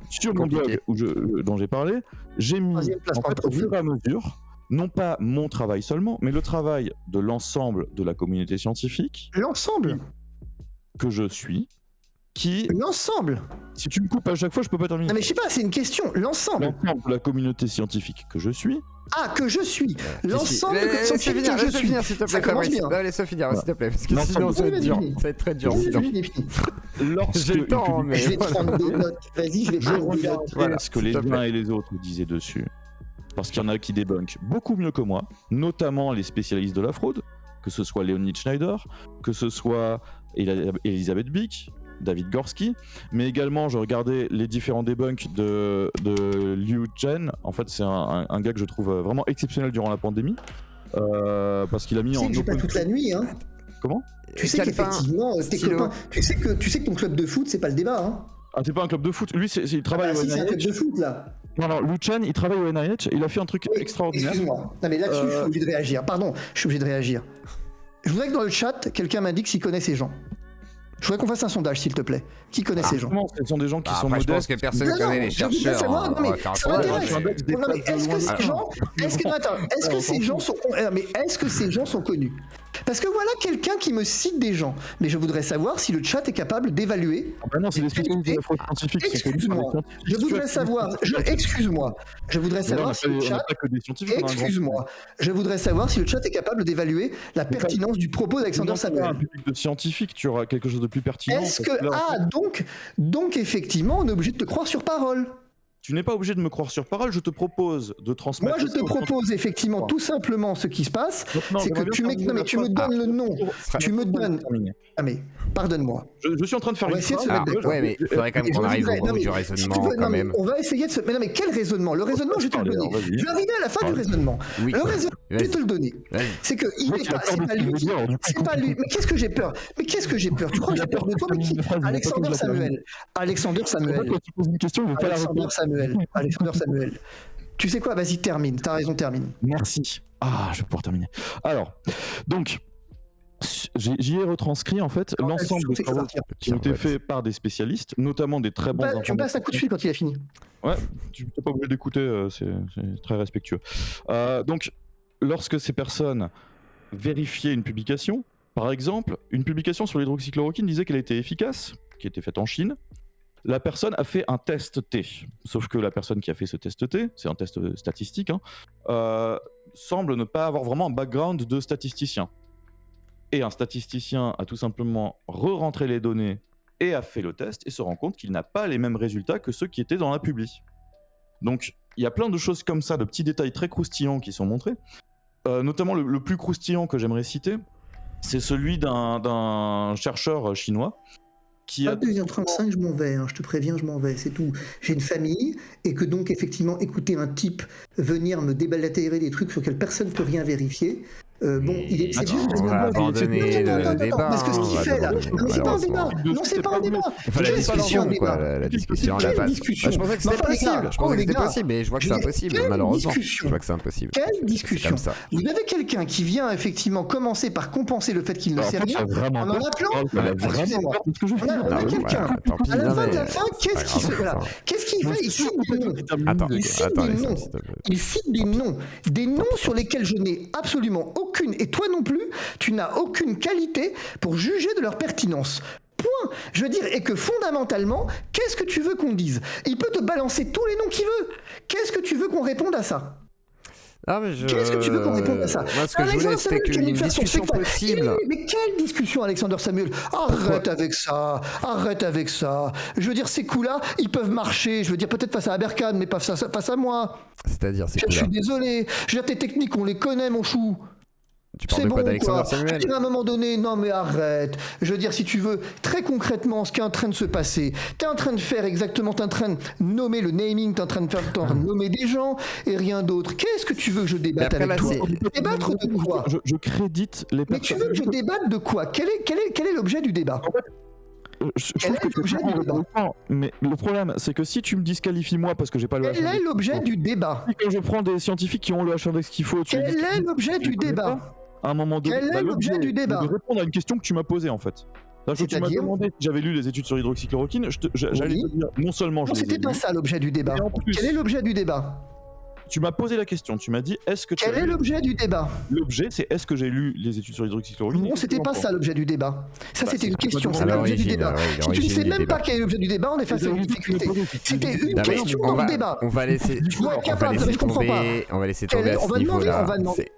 sur mon blog dont j'ai parlé, j'ai mis au fur et à mesure, non pas mon travail seulement, mais le travail de l'ensemble de la communauté scientifique. L'ensemble que je suis, L'ensemble. Si tu me coupes à chaque fois, je peux pas terminer. Non mais je sais pas, c'est une question. L'ensemble. L'ensemble de la communauté scientifique que je suis. Ah, que je suis. L'ensemble de la scientifique que je suis. Finir, s'il te plaît, Fabrice. Laisse-moi finir, s'il te plaît, parce que sinon ça va être dur. Ça va être très dur. J'ai le temps, mais je vais te prendre des notes. Vas-y, je vais te prendre des notes. Voilà ce que les uns et les autres disaient dessus. Parce qu'il y en a qui débunkent beaucoup mieux que moi, notamment les spécialistes de la fraude, que ce soit Leonid Schneider, que ce soit Elisabeth Bick, David Gorski, mais également je regardais les différents debunks de Liu Chen. En fait, c'est un gars que je trouve vraiment exceptionnel durant la pandémie, parce qu'il a mis tu sais en. Que je joue pas toute la nuit, hein. Comment? Tu sais qu'effectivement, tes copains, tu sais que ton club de foot, c'est pas le débat, hein. Ah, c'est pas un club de foot. Lui, il travaille au NIH. C'est un club de foot, là. Non, Liu Chen, il travaille au NIH. Il a fait un truc extraordinaire. Excuse-moi. Non, mais là-dessus, je suis obligé de réagir. Pardon, je suis obligé de réagir. Je voudrais que dans le chat, quelqu'un m'indique s'il connaît ces gens. Je voudrais qu'on fasse un sondage, s'il te plaît. Qui connaît ces gens? Ce sont des gens qui sont modestes. Je pense que personne ne connaît les chercheurs. Non, mais ça m'intéresse. Non, mais est-ce que ces gens sont... Mais est-ce que ces gens sont connus? Parce que voilà quelqu'un qui me cite des gens. Mais je voudrais savoir si le chat est capable d'évaluer... Ah non, c'est des spécialistes de la fraude scientifique. Excuse-moi. Je voudrais savoir... Excuse-moi. Je voudrais savoir si le chat... Excuse-moi. Je voudrais savoir si le chat est capable d'évaluer la pertinence du propos d'Alexander Samuel. Un public de scientifique, tu auras quelque chose de plus pertinent. Est-ce que... Ah, donc effectivement, on est obligé de te croire sur parole. tu n'es pas obligé de me croire sur parole, je te propose de transmettre... Moi, je te propose effectivement tout simplement ce qui se passe, c'est que tu me donnes le nom, tu me donnes... Ah mais, pardonne-moi. Je suis en train de faire une phrase. Ouais, mais il faudrait quand même qu'on arrive au bout du raisonnement quand même. On va essayer de se... Mais quel raisonnement? Le raisonnement, je vais te le donner. Je vais arriver à la fin du raisonnement. Le raisonnement, je vais te le donner. C'est que il n'est pas... C'est pas lui. Mais qu'est-ce que j'ai peur? Tu crois que j'ai peur de toi? Mais qui? Alexander Samuel. Alexander Samuel. Tu sais quoi? Vas-y, termine. T'as raison, termine. Merci. Ah, je vais pouvoir terminer. Alors, donc, j'y ai retranscrit en fait l'ensemble des travaux qui ont été faits par des spécialistes, notamment des très bons... Tu me passes un coup de fil quand il a fini. Ouais, tu n'es pas obligé d'écouter, c'est très respectueux. Donc, lorsque ces personnes vérifiaient une publication, par exemple, une publication sur l'hydroxychloroquine disait qu'elle était efficace, qui était faite en Chine. La personne a fait un test T, sauf que la personne qui a fait ce test T, c'est un test statistique, semble ne pas avoir vraiment un background de statisticien. Et un statisticien a tout simplement re-rentré les données et a fait le test et se rend compte qu'il n'a pas les mêmes résultats que ceux qui étaient dans la publi. Donc il y a plein de choses comme ça, de petits détails très croustillants qui sont montrés. Notamment le plus croustillant que j'aimerais citer, c'est celui d'un chercheur chinois qui a... 2h35, je m'en vais, je te préviens, je m'en vais, c'est tout. J'ai une famille, et que donc, effectivement, écouter un type venir me déballatérer des trucs sur lesquels personne ne peut rien vérifier, c'est juste... On va abandonner le débat. Parce que ce qu'il fait là, c'est pas un débat. Non, c'est pas un débat. La discussion, quoi. La discussion, la base. Je pensais que c'était possible. Je pensais que c'était possible, mais je vois que c'est impossible, malheureusement. Je vois que c'est impossible. Quelle discussion. Vous avez quelqu'un qui vient effectivement commencer par compenser le fait qu'il ne sait rien en en appelant... Excusez-moi. On a quelqu'un. À la fin de la fin, qu'est-ce qu'il fait? Il cite des noms. Il cite des noms. Des noms sur lesquels je n'ai absolument aucune, et toi non plus, tu n'as aucune qualité pour juger de leur pertinence. Point. Je veux dire, et que fondamentalement, qu'est-ce que tu veux qu'on dise? Il peut te balancer tous les noms qu'il veut. Qu'est-ce que tu veux qu'on réponde à ça? Qu'est-ce que tu veux qu'on réponde à ça? Moi, ce que je voulais, c'était une discussion possible. Mais quelle discussion, Alexander Samuel? Arrête avec ça. Je veux dire, ces coups-là, ils peuvent marcher. Je veux dire, peut-être face à Aberkan, mais pas face à moi. C'est-à-dire, ces coups-là. Je suis désolé. Je veux dire, tes techniques, on les connaît, mon chou. Tu parles de quoi, d'Alexander Samuel? À un moment donné, non mais arrête. Je veux dire, si tu veux, très concrètement, ce qui est en train de se passer, t'es en train de faire exactement, t'es en train de nommer le naming, t'es en train de nommer des gens et rien d'autre. Qu'est-ce que tu veux que je débatte avec toi? Débattre de quoi? Je crédite les personnes. Mais tu veux que je débatte de quoi? Quel est l'objet du débat? Je trouve que l'objet du débat. Mais le problème, c'est que si tu me disqualifies moi parce que j'ai pas le H-index. Quel est l'objet du débat? Quand je prends des scientifiques qui ont le H-index qu'il faut, quel est l'objet du débat? À un moment donné, quel est l'objet du débat? De répondre à une question que tu m'as posée en fait. Quand tu m'as demandé si j'avais lu les études sur l'hydroxychloroquine, j'allais te dire non seulement je les ai c'était pas ça l'objet du débat. Quel est l'objet du débat? Tu m'as posé la question, tu m'as dit est-ce que tu Quel est l'objet du débat? L'objet, c'est est-ce que j'ai lu les études sur l'hydroxychloroquine? Non, c'était pas ça l'objet du débat. Ça, c'était une question, c'est pas l'objet du débat. Si tu ne sais même pas quel est l'objet du débat, on est face à une difficulté. C'était une question dans le débat. On va laisser tomber. On va laisser tomber à ce niveau-là.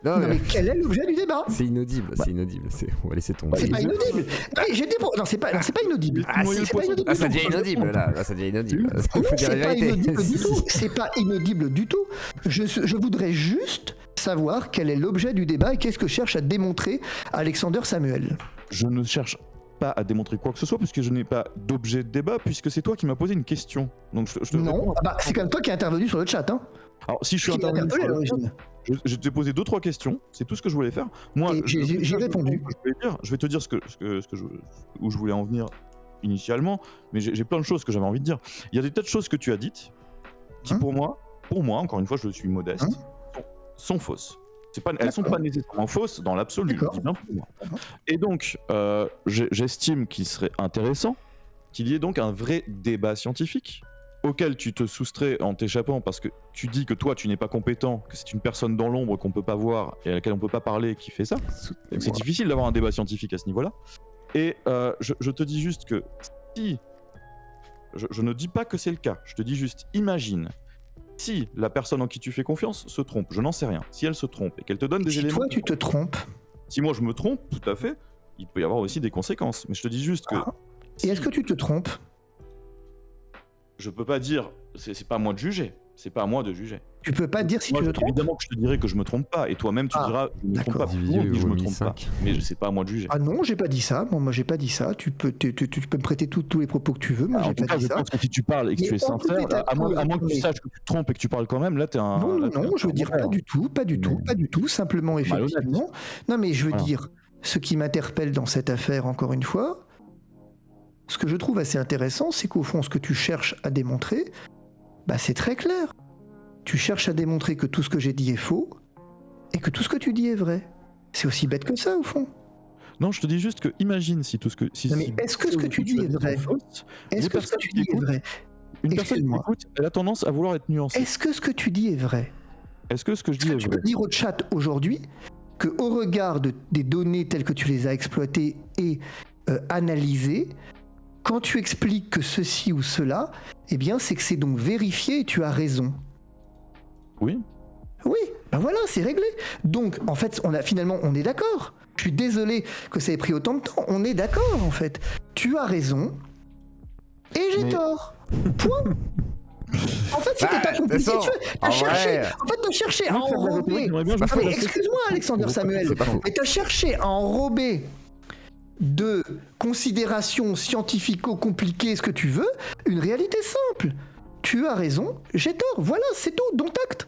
Non, mais quel est l'objet du débat? C'est inaudible, on va laisser tomber. C'est pas inaudible. Non, c'est pas inaudible. Ça devient inaudible, là. Ça devient inaudible. C'est pas inaudible du tout. Je voudrais juste savoir quel est l'objet du débat et qu'est-ce que cherche à démontrer Alexander Samuel. Je ne cherche pas à démontrer quoi que ce soit puisque je n'ai pas d'objet de débat puisque c'est toi qui m'as posé une question. Donc non, c'est quand même toi qui es intervenu sur le chat. Alors si je suis intervenu sur le chat, je t'ai posé 2-3 questions, c'est tout ce que je voulais faire. Moi, j'ai répondu. Je vais te dire où je voulais en venir initialement, mais j'ai plein de choses que j'avais envie de dire. Il y a des tas de choses que tu as dites qui pour moi, encore une fois, je suis modeste, sont fausses. Elles sont pas nécessairement fausses dans l'absolu, je dis bien pour moi. Et donc, j'estime qu'il serait intéressant qu'il y ait donc un vrai débat scientifique auquel tu te soustrais en t'échappant parce que tu dis que toi, tu n'es pas compétent, que c'est une personne dans l'ombre qu'on peut pas voir et à laquelle on peut pas parler qui fait ça. Donc, c'est difficile d'avoir un débat scientifique à ce niveau-là. Et je te dis juste que si... Je ne dis pas que c'est le cas, je te dis juste, imagine, si la personne en qui tu fais confiance se trompe, je n'en sais rien, si elle se trompe et qu'elle te donne des éléments... Si toi tu te trompes... Si moi je me trompe, tout à fait, il peut y avoir aussi des conséquences, mais je te dis juste que... Et est-ce que tu te trompes? je peux pas dire, c'est pas à moi de juger. C'est pas à moi de juger. Tu peux pas dire si Moi, tu te trompes. évidemment que je te dirais que je me trompe pas, et toi-même tu diras je me trompe pas. Tout le monde dit je me trompe pas, mais c'est pas à moi de juger. Ah non, j'ai pas dit ça. Bon, moi j'ai pas dit ça. Tu peux me prêter tous les propos que tu veux. Moi j'ai pas dit Je ça. pense que si tu parles et que tu es sincère, à moins que tu saches que tu te trompes et que tu parles quand même, là t'es un. Non, je veux dire pas du tout. Simplement, effectivement. Non, mais je veux dire, ce qui m'interpelle dans cette affaire, encore une fois, ce que je trouve assez intéressant, c'est qu'au fond, ce que tu cherches à démontrer, bah c'est très clair. Tu cherches à démontrer que tout ce que j'ai dit est faux et que tout ce que tu dis est vrai. C'est aussi bête que ça, au fond. Non, je te dis juste que imagine si tout ce que. Mais est-ce que ce que tu dis est vrai? Est-ce que ce que tu dis est vrai? Une personne qui écoute, elle a tendance à vouloir être nuancée. Est-ce que ce que tu dis est vrai? Est-ce que ce que je dis est vrai? Tu peux dire au chat aujourd'hui que, au regard des données telles que tu les as exploitées et analysées, quand tu expliques que ceci ou cela, eh bien, c'est que c'est donc vérifié et tu as raison. Oui. Oui, ben voilà, c'est réglé. Donc, en fait, on est d'accord. Je suis désolé que ça ait pris autant de temps. On est d'accord, en fait. Tu as raison et j'ai tort. Point. En fait, c'était pas compliqué. T'as cherché à enrober. Excuse-moi, Alexander Samuel. Mais t'as cherché à enrober de considérations scientifico-compliquées, ce que tu veux, une réalité simple. Tu as raison, j'ai tort. Voilà, c'est tout. Donc acte.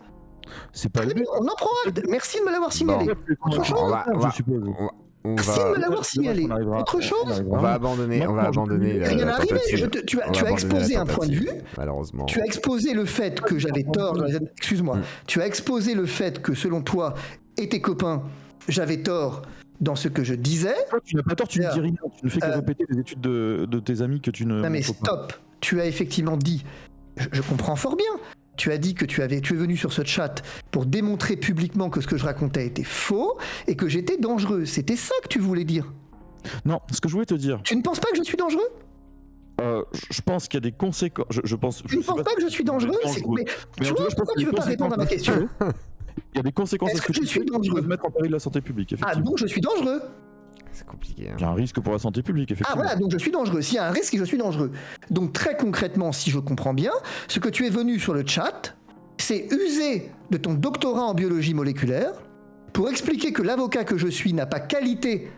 C'est pas le but. On en prend acte. Merci de me l'avoir signalé. Autre chose. Merci de me l'avoir signalé. Autre chose. On va abandonner. Rien n'a arrivé. Tu as exposé un point de vue. Malheureusement. Tu as exposé le fait que j'avais tort. Excuse-moi. Tu as exposé le fait que, selon toi et tes copains, j'avais tort dans ce que je disais. Tu n'as pas tort, tu ne dis rien. Tu ne fais que répéter les études de tes amis que tu ne. Non mais stop. Tu as effectivement dit. Je comprends fort bien. Tu as dit que tu es venu sur ce chat pour démontrer publiquement que ce que je racontais était faux et que j'étais dangereux. C'était ça que tu voulais dire. Non, ce que je voulais te dire. Tu ne penses pas que je suis dangereux ? Je pense qu'il y a des conséquences. Je pense pas que je suis dangereux. Mais tu vois, pourquoi tu ne veux pas répondre à ma question ? Il y a des conséquences. Est-ce que je suis dangereux ? Qui peuvent mettre en péril la santé publique. Ah, donc je suis dangereux ? C'est compliqué. Il y a un risque pour la santé publique, effectivement. Ah voilà, donc je suis dangereux. S'il y a un risque, je suis dangereux. Donc très concrètement, si je comprends bien, ce que tu es venu sur le chat, c'est user de ton doctorat en biologie moléculaire pour expliquer que l'avocat que je suis n'a pas qualité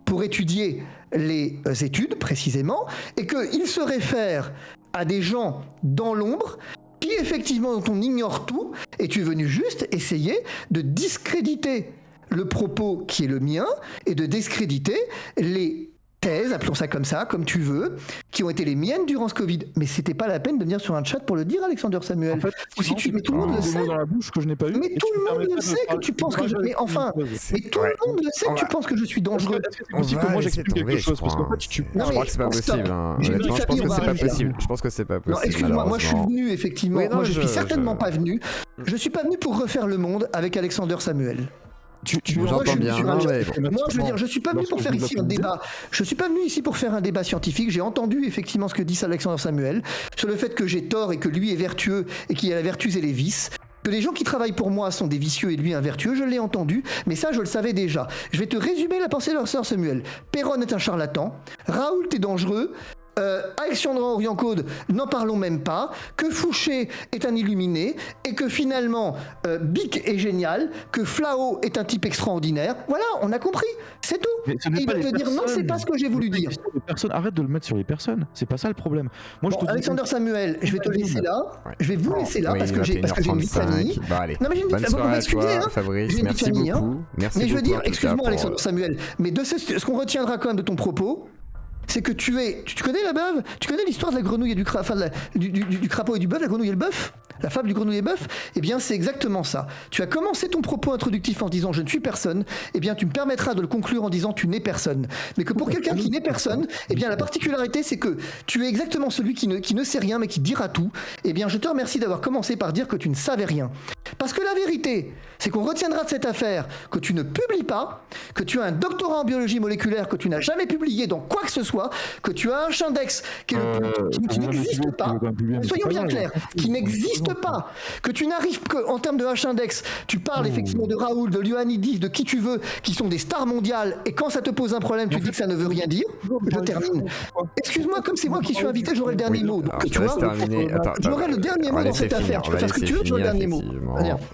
pour étudier les études, précisément, et qu'il se réfère à des gens dans l'ombre qui, effectivement, dont on ignore tout, et tu es venu juste essayer de discréditer le propos qui est le mien et de discréditer les thèses, appelons ça comme ça, comme tu veux, qui ont été les miennes durant ce Covid. Mais c'était pas la peine de venir sur un chat pour le dire, Alexander Samuel. En fait, mais tout le monde le sait. Dans la bouche que je n'ai pas eu. Mais tout le monde le sait que tu penses que je. Mais enfin, mais tout le monde le sait que tu penses que je suis dangereux. C'est possible que moi j'explique quelque chose parce qu'en fait tu. Je crois que c'est pas possible. Honnêtement, je pense que c'est pas possible. Je pense que c'est pas possible. Non, excuse-moi, moi je suis venu effectivement. Moi je suis certainement pas venu. Je suis pas venu pour refaire le monde avec Alexander Samuel. J'entends bien. Moi, je veux dire, je suis pas venu pour faire ici un débat. Je suis pas venu ici pour faire un débat scientifique. J'ai entendu effectivement ce que dit Alexander Samuel sur le fait que j'ai tort et que lui est vertueux et qu'il y a la vertu et les vices. Que les gens qui travaillent pour moi sont des vicieux et lui un vertueux, je l'ai entendu, mais ça je le savais déjà. Je vais te résumer la pensée de Alexander Samuel. Perron est un charlatan, Raoult est dangereux, Alexandre Orion-Code, n'en parlons même pas, que Fouché est un illuminé, et que finalement Bic est génial, que Flao est un type extraordinaire. Voilà, on a compris, c'est tout. Et il va te dire non, c'est pas ce que j'ai voulu dire. Arrête de le mettre sur les personnes, c'est pas ça le problème. Moi, bon, Alexander Samuel, je vais te laisser là, je vais vous laisser là parce que j'ai une vie de famille. Non mais j'ai une vie de famille, Fabrice, merci beaucoup. Mais je veux dire, excuse-moi Alexander Samuel, mais de ce qu'on retiendra quand même de ton propos, c'est que tu connais la beuve? Tu connais l'histoire de la grenouille et du crapaud et du bœuf, la grenouille et le bœuf? La fable du grenouille et bœuf? Eh bien, c'est exactement ça. Tu as commencé ton propos introductif en disant « je ne suis personne », eh bien, tu me permettras de le conclure en disant « tu n'es personne ». Mais que pour quelqu'un qui n'est personne, eh bien, la particularité, c'est que tu es exactement celui qui ne sait rien, mais qui dira tout. Eh bien, je te remercie d'avoir commencé par dire que tu ne savais rien. Parce que la vérité, c'est qu'on retiendra de cette affaire que tu ne publies pas, que tu as un doctorat en biologie moléculaire que tu n'as jamais publié dans quoi que ce soit, que tu as un Chindex qui n'existe pas, soyons bien clairs, qui n'existe pas, que tu n'arrives qu'en termes de H-index, tu parles effectivement de Raoul, de Ioannidis, de qui tu veux, qui sont des stars mondiales, et quand ça te pose un problème, tu dis que ça ne veut rien dire. Je termine. Excuse-moi, comme c'est moi qui suis invité, j'aurai le dernier mot. Donc, tu vois, j'aurai le dernier mot dans cette affaire. Tu peux faire ce que tu veux, tu auras le dernier mot.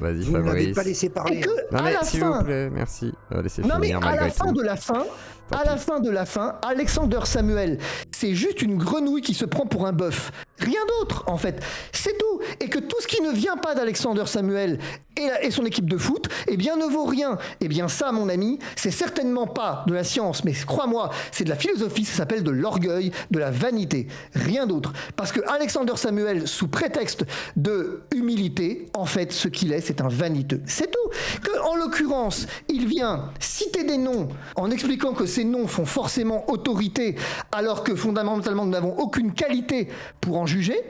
Vas-y, Vous ne m'avez Fabrice. pas laissé parler. Non mais s'il vous plaît, merci. Laissez Non mais finir à malgré la fin tout. de la fin, à la fin de la fin, Alexander Samuel, c'est juste une grenouille qui se prend pour un bœuf. Rien d'autre, en fait. C'est tout. Et que tout ce qui ne vient pas d'Alexander Samuel et son équipe de foot, eh bien, ne vaut rien. Eh bien, ça, mon ami, c'est certainement pas de la science, mais crois-moi, c'est de la philosophie, ça s'appelle de l'orgueil, de la vanité. Rien d'autre. Parce que Alexander Samuel, sous prétexte de humilité, en fait, ce qu'il est, c'est un vaniteux. C'est tout. Que, en l'occurrence, il vient citer des noms en expliquant que ces noms font forcément autorité, alors que fondamentalement, nous n'avons aucune qualité pour en juger.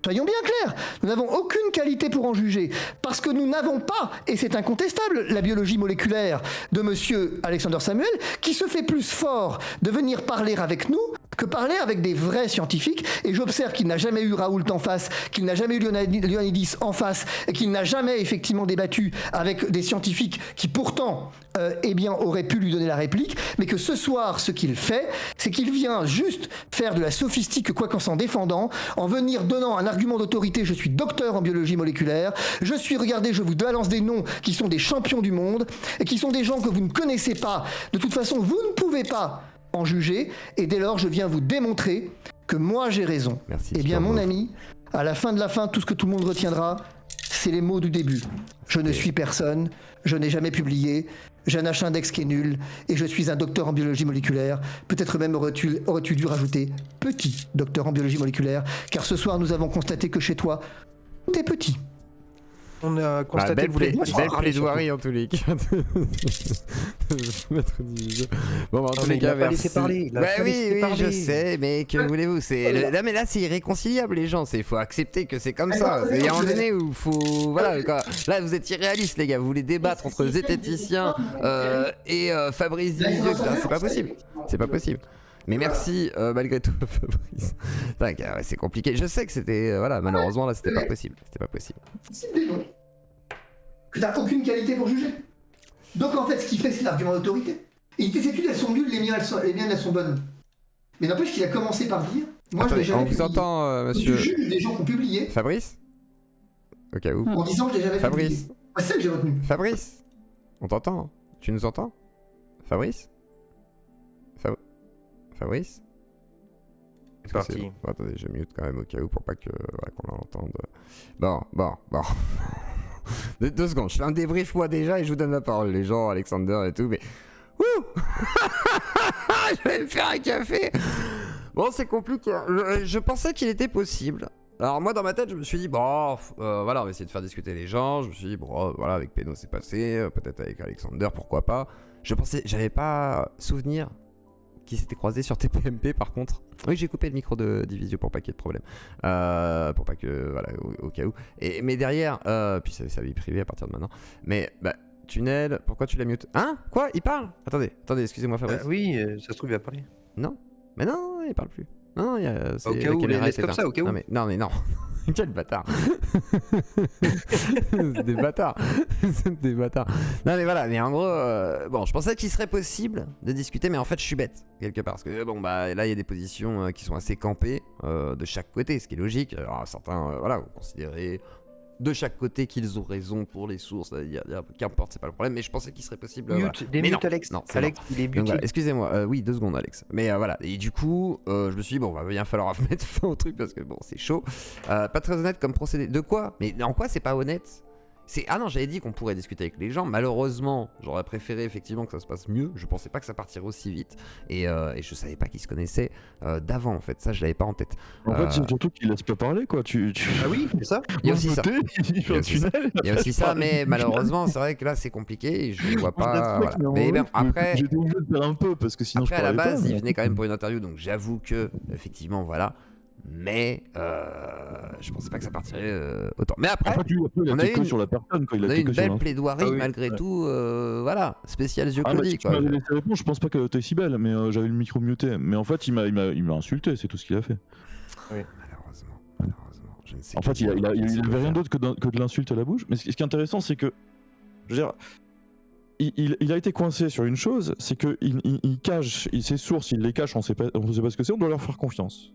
Soyons bien clairs, nous n'avons aucune qualité pour en juger, parce que nous n'avons pas, et c'est incontestable, la biologie moléculaire de monsieur Alexander Samuel, qui se fait plus fort de venir parler avec nous que parler avec des vrais scientifiques, et j'observe qu'il n'a jamais eu Raoult en face, qu'il n'a jamais eu Ioannidis en face, et qu'il n'a jamais effectivement débattu avec des scientifiques qui pourtant eh bien, auraient pu lui donner la réplique, mais que ce soir, ce qu'il fait, c'est qu'il vient juste faire de la sophistique, quoi qu'en s'en défendant, en venir donnant un argument d'autorité, je suis docteur en biologie moléculaire, regardez, je vous balance des noms qui sont des champions du monde, et qui sont des gens que vous ne connaissez pas. De toute façon, vous ne pouvez pas en juger, et dès lors, je viens vous démontrer que moi, j'ai raison. Merci, eh bien, mon ami, à la fin de la fin, tout ce que tout le monde retiendra, c'est les mots du début. Je ne suis personne, je n'ai jamais publié, j'ai un H-index qui est nul, et je suis un docteur en biologie moléculaire. Peut-être même aurais-tu dû rajouter petit docteur en biologie moléculaire, car ce soir, nous avons constaté que chez toi, tout est petit. On a constaté belle que vous l'avez belle plaidoirie en tous les cas. Bon, en tous les cas, merci. Oui, je sais, mais que voulez-vous, c'est là, mais là c'est irréconciliable les gens, il faut accepter que c'est comme ça. Il y a un moment donné où faut voilà quoi. Là vous êtes irréalistes les gars, vous voulez débattre entre zététicien et Fabrice Divizieux, c'est pas possible. C'est pas possible. Mais merci malgré tout Fabrice. Ouais, c'est compliqué. Je sais que c'était voilà, malheureusement là c'était pas possible. C'était pas possible. C'est des noms que t'as aucune qualité pour juger. Donc en fait, ce qu'il fait, c'est l'argument d'autorité. Et tes études, elles sont nulles, les miennes, elles sont bonnes. Mais n'empêche qu'il a commencé par dire, moi je l'ai jamais publié. On vous entend, monsieur. Tu juges des gens qui ont publié. Fabrice. Au cas où. En disant que je l'ai jamais publié. Fabrice. C'est ça que j'ai retenu. Fabrice. On t'entend. Tu nous entends? Fabrice. Fabrice. C'est parti. Bon, attendez, je mute quand même au cas où pour pas que voilà, qu'on l'entende. Bon. 2 secondes, je fais un débrief moi déjà et je vous donne la parole, les gens, Alexander et tout, mais... Wouh. Je vais me faire un café. Bon, c'est compliqué. Je pensais qu'il était possible. Alors moi dans ma tête je me suis dit bon voilà on va essayer de faire discuter les gens. Je me suis dit bon voilà avec Péno c'est passé, peut-être avec Alexander pourquoi pas. J'avais pas souvenir qui s'était croisé sur TPMP par contre. Oui j'ai coupé le micro de Divisio pour pas qu'il y ait de problème. Pour pas que voilà au cas où. Mais derrière puis c'est sa vie privée à partir de maintenant. Mais bah Tunnel, pourquoi tu la mutes? Hein? Quoi? Il parle? Attendez, excusez-moi Fabrice. Oui, ça se trouve il va parler. Non. Mais non, il parle plus. Non, il y a au cas où, laisse comme ça, au cas où. Non mais non. Quel bâtard. C'est des bâtards. C'est des bâtards. Non mais voilà, mais en gros, bon, je pensais qu'il serait possible de discuter, mais en fait je suis bête, quelque part. Parce que bon, bah là il y a des positions qui sont assez campées de chaque côté, ce qui est logique. Alors certains, voilà, vont considérer de chaque côté qu'ils ont raison pour les sources, qu'importe, c'est pas le problème, mais je pensais qu'il serait possible. Mute Alex. Non, Alex, il est muté. Voilà, excusez-moi, oui, 2 secondes, Alex. Mais voilà, et du coup, je me suis dit, bon, va bien falloir mettre fin au truc parce que bon, c'est chaud. Pas très honnête comme procédé. De quoi? Mais en quoi c'est pas honnête? Ah non, j'avais dit qu'on pourrait discuter avec les gens. Malheureusement, j'aurais préféré effectivement que ça se passe mieux. Je pensais pas que ça partirait aussi vite. Et je savais pas qu'ils se connaissaient d'avant en fait. Ça, je l'avais pas en tête. En fait, c'est surtout qu'ils laissent pas parler quoi. Ah oui, c'est ça. Il y a aussi ça. Il y a aussi ça, mais malheureusement, c'est vrai que là, c'est compliqué. Et je vois pas. Voilà. Mais ben, après. J'étais obligé de faire un peu parce que sinon. Après, je à la base, pas, il venait quand même pour une interview. Donc j'avoue que, effectivement, voilà. Mais je pensais pas que ça partirait autant. Mais après, En fait, lui, il a été que sur la personne, quoi. Il on a a été eu que une sur belle l'info. plaidoirie malgré tout, voilà, spécial yeux Ah, Claudie, si tu quoi. m'avais laissé répondre, je pense pas qu'elle était si belle, mais j'avais le micro muté. Mais en fait, il m'a insulté, c'est tout ce qu'il a fait. Malheureusement, je ne sais En fait, il avait rien d'autre que de l'insulte à la bouche. Mais ce qui est intéressant, c'est que, je veux dire, il a été coincé sur une chose, c'est qu'il cache ses sources, il les cache, on sait pas ce que c'est, on doit leur faire confiance.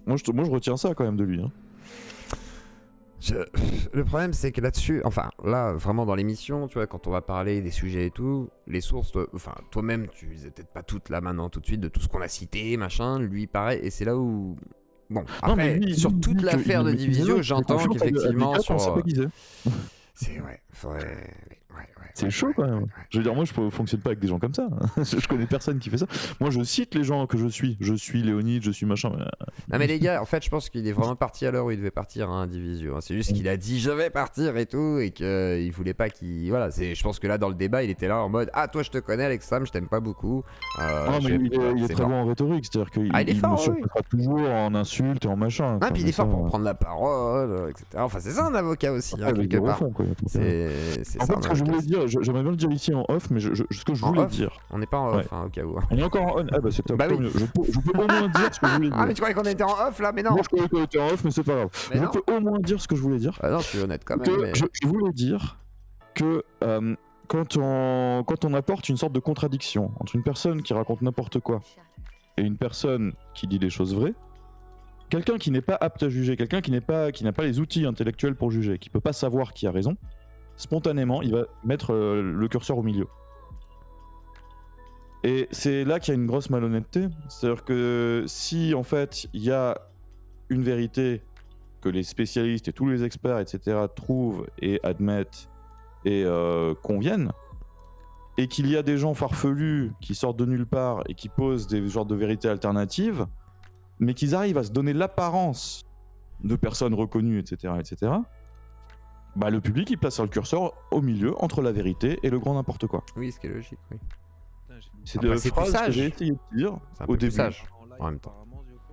Moi, je retiens ça quand même de lui. Hein. Le problème, c'est que là-dessus, enfin, là, vraiment dans l'émission, tu vois, quand on va parler des sujets et tout, les sources, toi-même, tu les as peut-être pas toutes là maintenant, tout de suite, de tout ce qu'on a cité, machin, lui, pareil, et c'est là où. Bon, après, non, mais sur toute l'affaire de Divisio, j'entends qu'effectivement, sur. C'est vrai, c'est chaud quand même. Je veux dire, moi je fonctionne pas avec des gens comme ça. Je connais personne qui fait ça. Moi je cite les gens que je suis. Je suis Léonide, je suis machin. Non mais les gars, en fait je pense qu'il est vraiment parti à l'heure où il devait partir, hein, Divisio. C'est juste qu'il a dit je vais partir et tout, et qu'il voulait pas qu'il. Voilà, je pense que là dans le débat il était là en mode ah toi je te connais Alex Sam, je t'aime pas beaucoup. Non mais il est très bon en rhétorique, c'est-à-dire qu'il me surprendra toujours en insultes et en machin. Ah puis il est fort pour prendre la parole, etc. Enfin c'est ça un avocat aussi, hein, quelque part. C'est ça. En fait ce que je voulais dire, j'aimerais bien le dire ici en off, mais ce que je voulais dire. On n'est pas en off, hein, au cas où. On est encore en on. Ah bah c'est top. Bah oui. Je peux au moins dire ce que je voulais dire. Ah mais tu croyais qu'on était en off là, mais non. Moi je croyais qu'on était en off, mais c'est pas grave. Mais je peux au moins dire ce que je voulais dire. Ah non, je suis honnête quand même. Mais... Je voulais dire que quand on apporte une sorte de contradiction entre une personne qui raconte n'importe quoi et une personne qui dit des choses vraies, quelqu'un qui n'est pas apte à juger, quelqu'un qui n'a pas les outils intellectuels pour juger, qui peut pas savoir qui a raison, spontanément, il va mettre le curseur au milieu. Et c'est là qu'il y a une grosse malhonnêteté. C'est-à-dire que si, en fait, il y a une vérité que les spécialistes et tous les experts, etc., trouvent et admettent et conviennent, et qu'il y a des gens farfelus qui sortent de nulle part et qui posent des genres de vérités alternatives, mais qu'ils arrivent à se donner l'apparence de personnes reconnues, etc., etc., bah le public il place le curseur au milieu entre la vérité et le grand n'importe quoi. Oui, ce qui est logique, oui. C'est des phrases que j'ai essayé de dire au début. Sage, en même temps.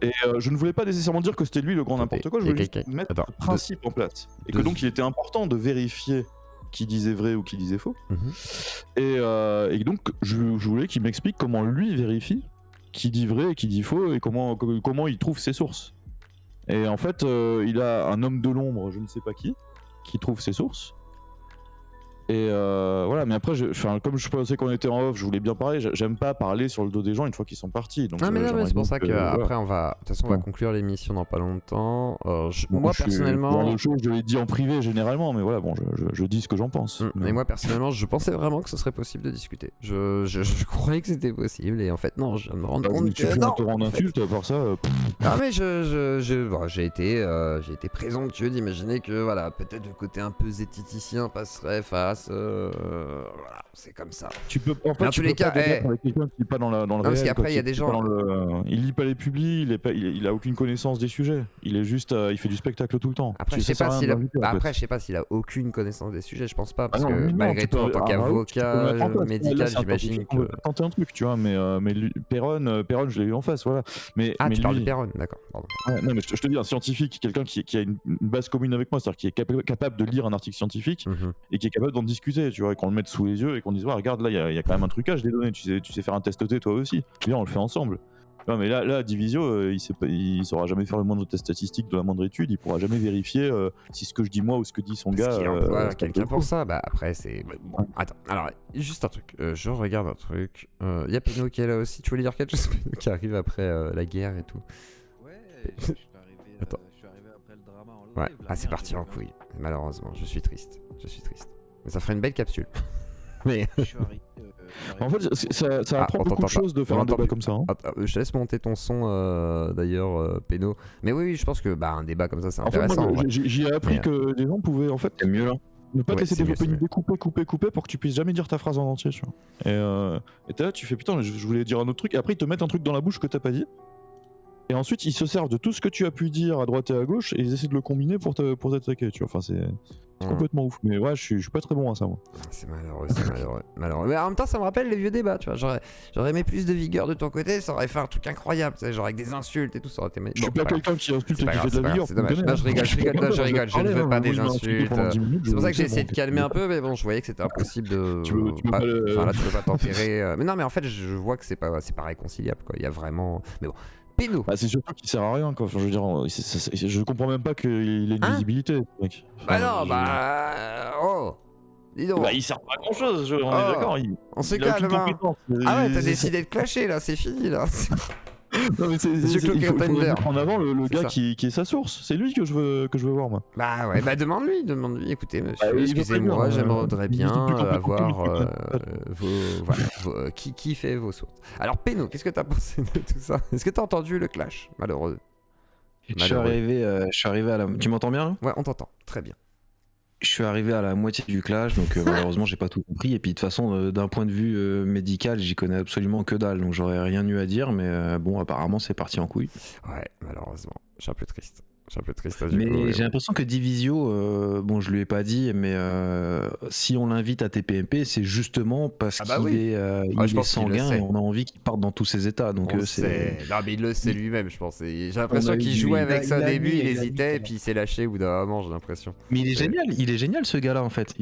Et je ne voulais pas nécessairement dire que c'était lui le grand n'importe quoi, je voulais juste mettre le principe en place. Et que donc il était important de vérifier qui disait vrai ou qui disait faux. Et donc je voulais qu'il m'explique comment lui vérifie qui dit vrai et qui dit faux et comment il trouve ses sources. Et en fait, il a un homme de l'ombre, je ne sais pas qui trouve ses sources. Et voilà, mais après, comme je pensais qu'on était en off, je voulais bien parler. J'aime pas parler sur le dos des gens une fois qu'ils sont partis. Donc, non, mais c'est pour ça qu'après, on va. De toute façon, on va conclure l'émission dans pas longtemps. Moi, personnellement. Je l'ai dit en privé généralement, mais voilà, bon, je dis ce que j'en pense. Mais moi, personnellement, je pensais vraiment que ce serait possible de discuter. Je croyais que c'était possible, et en fait, non, je viens de me rendre compte que. Non, te rendre insulte, par ça. Ah, mais j'ai été présomptueux d'imaginer que, voilà, peut-être le côté un peu zétiticien passerait face. Voilà, c'est comme ça. Tu peux, en fait, dans tous les cas, avec quelqu'un qui n'est pas dans le réel, parce qu'après il y a des gens. Il lit pas les publis, il a aucune connaissance des sujets. Il est juste, il fait du spectacle tout le temps. Après, je sais pas s'il a aucune connaissance des sujets. Je pense pas, parce que malgré tout, en tant qu'avocat médical, j'imagine que. Tenter un truc, tu vois, mais Perron, je l'ai eu en face, voilà. Tu parles de Perron, d'accord. Non, mais je te dis, un scientifique, quelqu'un qui a une base commune avec moi, c'est-à-dire qui est capable de lire un article scientifique et qui est capable d'en discuter, tu vois, et qu'on le mette sous les yeux et qu'on dise, ouais, regarde, là, il y a quand même un trucage des données, tu sais faire un test T toi aussi. Viens, on le fait ensemble. Non, mais là, Divisio, il saura jamais faire le moindre test statistique de la moindre étude, il pourra jamais vérifier si ce que je dis moi ou ce que dit son gars. Voilà, quelqu'un pour ça, bah après c'est. Bon, attends, alors, juste un truc, je regarde un truc. Il y a Peno qui est là aussi, tu voulais dire quelque chose, Peno, qui arrive après la guerre et tout. Ouais, je suis arrivé après le drama en live. Ouais, ah, c'est parti en couille, malheureusement, je suis triste. Mais ça ferait une belle capsule. Mais. En fait, ça apprend beaucoup de choses de faire un débat comme ça. Hein. Je te laisse monter ton son d'ailleurs, Peno. Mais oui, je pense que un débat comme ça, c'est intéressant. En fait, j'y ai appris que les gens pouvaient, en fait, c'est mieux là. Ne pas te laisser développer une idée, couper pour que tu puisses jamais dire ta phrase en entier. Tu vois. Et t'es là, tu fais putain, je voulais dire un autre truc. Et après, ils te mettent un truc dans la bouche que t'as pas dit. Et ensuite, ils se servent de tout ce que tu as pu dire à droite et à gauche et ils essaient de le combiner pour t'attaquer, tu vois. Enfin, c'est complètement ouf. Mais ouais, je suis pas très bon à ça, moi. C'est malheureux. Mais en même temps, ça me rappelle les vieux débats, tu vois. J'aurais aimé plus de vigueur de ton côté, ça aurait fait un truc incroyable, tu sais, genre avec des insultes et tout, ça aurait été. Je suis pas quelqu'un qui insulte et qui fait de la vigueur. C'est dommage. Non, je rigole, je ne veux pas des insultes. C'est pour ça que j'ai essayé de calmer un peu, mais bon, je voyais que c'était impossible de. Enfin, là, tu peux pas tempérer. Mais non, mais en fait, je vois que c'est pas réconciliable, quoi. Il y a vraiment. Mais bon. Péno. Bah, c'est surtout qu'il sert à rien, quoi. Enfin, je veux dire, je comprends même pas qu'il ait une visibilité, mec. Bah non, oh. Dis donc. Bah, il sert pas à grand chose, on est d'accord. On se calme. Ah ouais, t'as décidé de clasher là, c'est fini là. Non, mais il faut mettre en avant le gars qui est sa source. C'est lui que je veux voir, moi. Bah ouais, bah demande-lui. Écoutez, monsieur, excusez-moi, j'aimerais bien avoir qui fait vos sources. Alors, Péno, qu'est-ce que t'as pensé de tout ça? Est-ce que t'as entendu le clash? Malheureux. Je suis arrivé à la. Tu m'entends bien là? Ouais, on t'entend, très bien. Je suis arrivé à la moitié du clash, donc malheureusement j'ai pas tout compris. Et puis de toute façon, d'un point de vue médical, j'y connais absolument que dalle, donc j'aurais rien eu à dire. Mais bon, apparemment c'est parti en couille. Ouais, malheureusement, je suis un peu triste. Mais j'ai l'impression que Divisio, bon je lui ai pas dit, mais si on l'invite à TPMP, c'est justement parce qu'il est sanguin et on a envie qu'il parte dans tous ses états. Donc c'est. Non mais il le sait lui-même, je pense. J'ai l'impression qu'il jouait avec ça au début, il hésitait et puis il s'est lâché au bout d'un moment, j'ai l'impression. Mais il est génial ce gars-là en fait.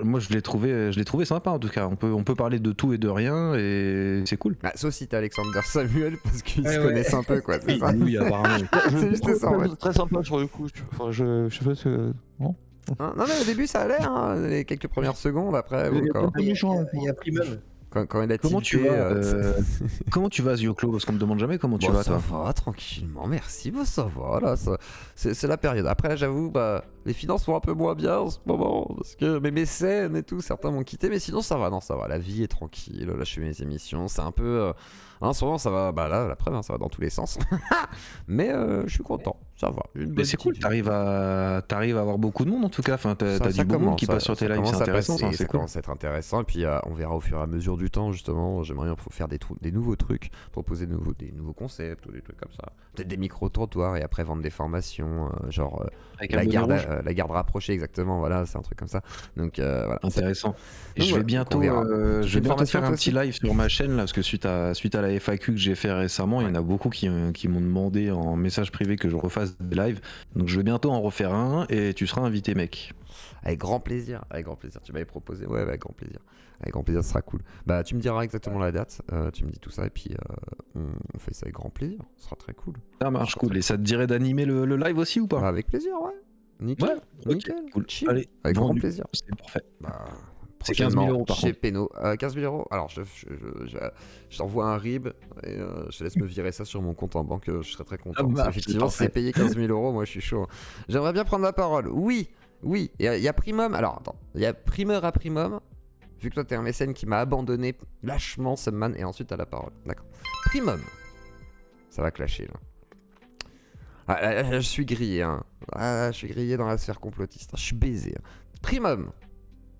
Moi je l'ai trouvé sympa en tout cas. On peut parler de tout et de rien et c'est cool. Bah, sauf si t'as Alexander Samuel parce qu'ils se connaissent un peu, quoi. C'est ça. Oui, apparemment. C'est juste ça en fait. Très sympa sur le coup. Enfin, je sais pas ce que. Non, non, mais au début ça allait, hein, les quelques premières secondes. Après, il y a Primum. Quand il a comment tu vas comment tu vas Zioclo? Parce qu'on me demande jamais comment tu vas, toi. Ça va tranquillement, merci. Ça va là, c'est la période. Après, j'avoue, les finances vont un peu moins bien en ce moment parce que mes mécènes et tout, certains m'ont quitté, mais sinon ça va. Non, ça va. La vie est tranquille. Là, je fais mes émissions. C'est un peu. En ce moment, ça va. Là, la preuve, ça va dans tous les sens. Mais je suis content. Ça va. Mais c'est cool. T'arrives à avoir beaucoup de monde en tout cas. Enfin, t'as du bon monde qui passe sur tes lives. C'est intéressant. Ça commence à être intéressant. Et puis, on verra au fur et à mesure du temps, justement. J'aimerais bien faire des nouveaux trucs, proposer des nouveaux concepts ou des trucs comme ça. Peut-être des micro-trottoirs et après vendre des formations, genre la garde rapprochée, exactement. Voilà, c'est un truc comme ça. Donc, voilà. Intéressant. Et je vais bientôt faire un petit live sur ma chaîne là, parce que suite à la FAQ que j'ai fait récemment, il y en a beaucoup qui m'ont demandé en message privé que je refasse des lives. Donc je vais bientôt en refaire un et tu seras invité, mec. Avec grand plaisir. Tu m'avais proposé, ouais, avec grand plaisir. Avec grand plaisir, ce sera cool. Bah, tu me diras exactement la date, tu me dis tout ça et puis on fait ça avec grand plaisir. Ce sera très cool. Ça marche, cool. Et ça te dirait d'animer le live aussi ou pas? Avec plaisir, ouais. Nickel. Ouais, nickel. Okay, cool. Chill. Allez, avec grand plaisir. C'est parfait. C'est 15 000 euros par contre. Chez Péno. 15 000 euros. Alors, je t'envoie un RIB et je te laisse me virer ça sur mon compte en banque. Je serais très content. Effectivement, c'est payé 15 000 euros. Moi, je suis chaud. J'aimerais bien prendre la parole. Oui. Il y a Primum. Alors, attends. Il y a primeur à Primum. Vu que toi, t'es un mécène qui m'a abandonné lâchement, Subman, et ensuite t'as la parole. D'accord. Primum. Ça va clasher, là. Je suis grillé, hein. Je suis grillé dans la sphère complotiste. Je suis baisé. Hein. Primum.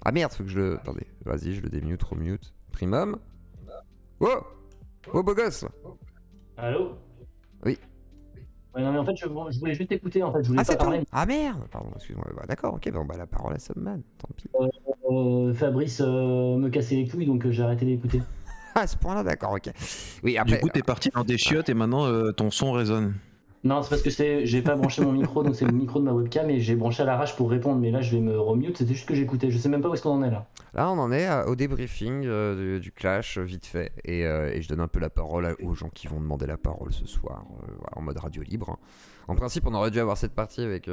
Ah merde, faut que je le... Attendez, vas-y, je le démute, remute. Primum. Oh, beau gosse. Allô? Oui. Ouais, non mais en fait, je voulais juste écouter, en fait, je voulais pas parler. Ah merde, pardon, excuse-moi. D'accord, ok, la parole à Subman, tant pis. Fabrice me cassait les couilles, donc j'ai arrêté d'écouter. Ah, à ce point-là, d'accord, ok. Oui, après... Du coup, t'es parti dans des chiottes et maintenant ton son résonne. Non, c'est parce que j'ai pas branché mon micro, donc c'est le micro de ma webcam et j'ai branché à l'arrache pour répondre, mais là je vais me remute, c'était juste que j'écoutais, je sais même pas où est-ce qu'on en est là. Là on en est au débriefing du clash vite fait et je donne un peu la parole aux gens qui vont demander la parole ce soir en mode radio libre. Hein. En principe on aurait dû avoir cette partie avec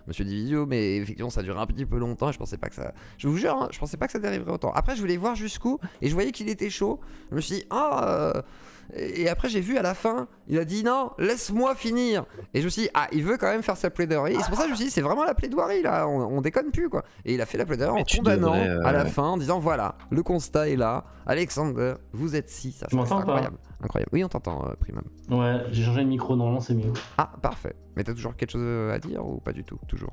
Monsieur Divisio, mais effectivement ça a duré un petit peu longtemps et je pensais pas que ça... Je vous jure, hein, je pensais pas que ça dériverait autant. Après je voulais voir jusqu'où et je voyais qu'il était chaud, je me suis dit et après j'ai vu à la fin, il a dit non, laisse-moi finir. Et je me suis dit, il veut quand même faire sa plaidoirie. Et c'est pour ça que je me suis dit, c'est vraiment la plaidoirie là, on déconne plus quoi. Et il a fait la plaidoirie en condamnant à la fin, en disant voilà, le constat est là, Alexander, vous êtes si, ça c'est incroyable. Incroyable. Oui, on t'entend, Primum. Ouais, j'ai changé de micro, normalement c'est mieux. Ah, parfait. Mais t'as toujours quelque chose à dire ou pas du tout? Toujours.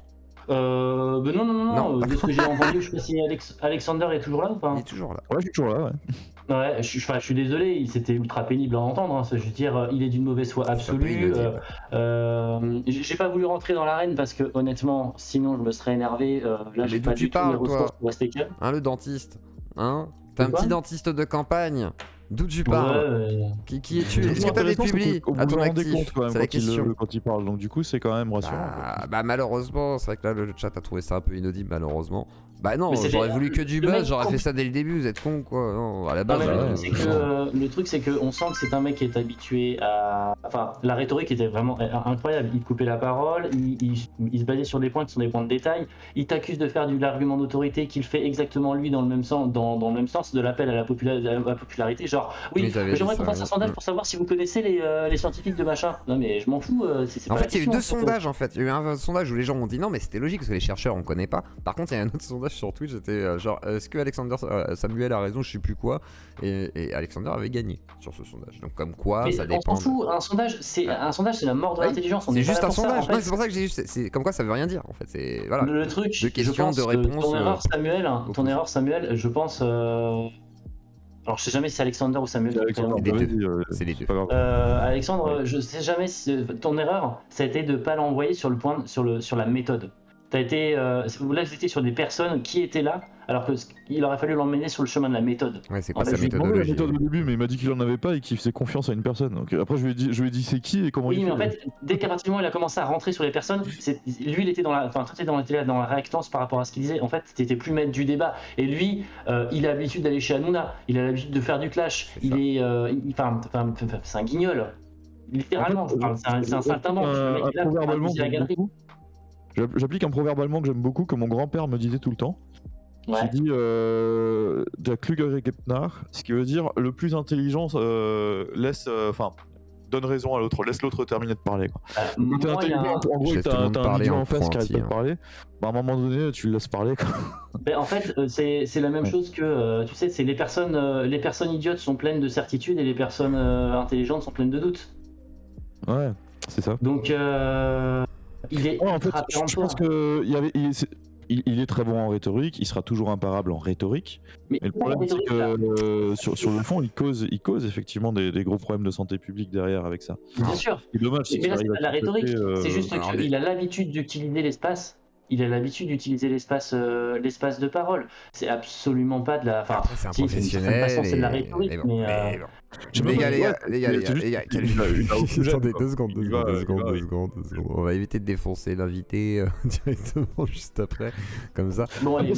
Non. De ce que j'ai entendu, je sais pas si Alexander est toujours là ou pas. Il est toujours là. Ouais, je suis toujours là, ouais. Ouais, je suis désolé, c'était ultra pénible à entendre. Hein, je veux dire, il est d'une mauvaise foi absolue. J'ai pas voulu rentrer dans l'arène parce que honnêtement, sinon je me serais énervé. Là, j'ai pas du tout les ressources pour rester calme. Hein, le dentiste. Hein, t'as un petit dentiste de campagne. D'où tu parles? Qui es-tu? Est-ce que t'as des publis à ton actif? C'est la question. Quand il parle, donc du coup c'est quand même rassurant. Bah malheureusement, c'est vrai que là le chat a trouvé ça un peu inaudible malheureusement. Bah non, j'aurais voulu que du buzz, j'aurais fait ça dès le début, vous êtes con quoi. Non, à la base. Le truc c'est qu'on sent que c'est un mec qui est habitué à... Enfin, la rhétorique était vraiment incroyable. Il coupait la parole, il se basait sur des points qui sont des points de détail. Il t'accuse de faire de l'argument d'autorité qu'il fait exactement lui dans le même sens, dans le même sens de l'appel à la popularité. Genre, oui, j'aimerais qu'on fasse un sondage pour savoir si vous connaissez les scientifiques de machin. Non mais je m'en fous. En fait, il y a eu deux sondages en fait. Il y a eu un sondage où les gens ont dit non mais c'était logique parce que les chercheurs on connaît pas. Par contre, il y a un autre sondage sur Twitch, c'était genre est-ce que Alexander Samuel a raison, je sais plus quoi, et Alexander avait gagné sur ce sondage. Donc comme quoi, mais ça dépend. On s'en fout. Un sondage, c'est la mort de l'intelligence. C'est juste un sondage. Non, c'est pour ça que j'ai juste. C'est comme quoi ça veut rien dire en fait. C'est voilà. Le truc. De questions, de réponses. Ton erreur, Samuel, je pense. Alors je sais jamais si c'est Alexander ou Samuel. C'est les deux. Alexandre, je sais jamais si ton erreur, ça a été de pas l'envoyer sur le point, sur la méthode. T'as été, là vous étiez sur des personnes qui étaient là, alors qu'il aurait fallu l'emmener sur le chemin de la méthode. Ouais, c'est quoi sa méthodologie? La méthode au début, mais il m'a dit qu'il en avait pas et qu'il faisait confiance à une personne. Donc après je lui ai dit c'est qui et comment il fait. Oui, mais en fait, dès qu'à partir du moment où il a commencé à rentrer sur les personnes, lui il était dans la réactance par rapport à ce qu'il disait. En fait, t'étais plus maître du débat. Et lui, il a l'habitude d'aller chez Hanouna, il a l'habitude de faire du clash. C'est un guignol. Littéralement, je parle. C'est un saltimbanque. Le mec est là pour amuser la galerie. J'applique un proverbe allemand que j'aime beaucoup, que mon grand-père me disait tout le temps. Ouais. Qui dit Der klügere gibt nach, ce qui veut dire le plus intelligent donne raison à l'autre, laisse l'autre terminer de parler. Quoi. En gros, t'as un idiot en face qui arrête pas de parler, bah à un moment donné, tu le laisses parler. Quoi. Ben, en fait, c'est la même chose que, tu sais, c'est les personnes idiotes sont pleines de certitudes et les personnes intelligentes sont pleines de doutes. Ouais, c'est ça. Donc, il est en fait, je pense qu'il est très bon en rhétorique, il sera toujours imparable en rhétorique. Mais le problème, c'est que sur le fond, il cause effectivement des gros problèmes de santé publique derrière avec ça. Bien sûr. C'est dommage. Mais là, c'est pas de la rhétorique, c'est juste qu'il a l'habitude d'utiliser l'espace. Il a l'habitude d'utiliser l'espace de parole. C'est absolument pas de la. Enfin, c'est un professionnel. C'est de la rhétorique, mais. Les gars, attendez 2 secondes. On va éviter de défoncer l'invité directement juste après, comme ça. Bon, allez. Moi,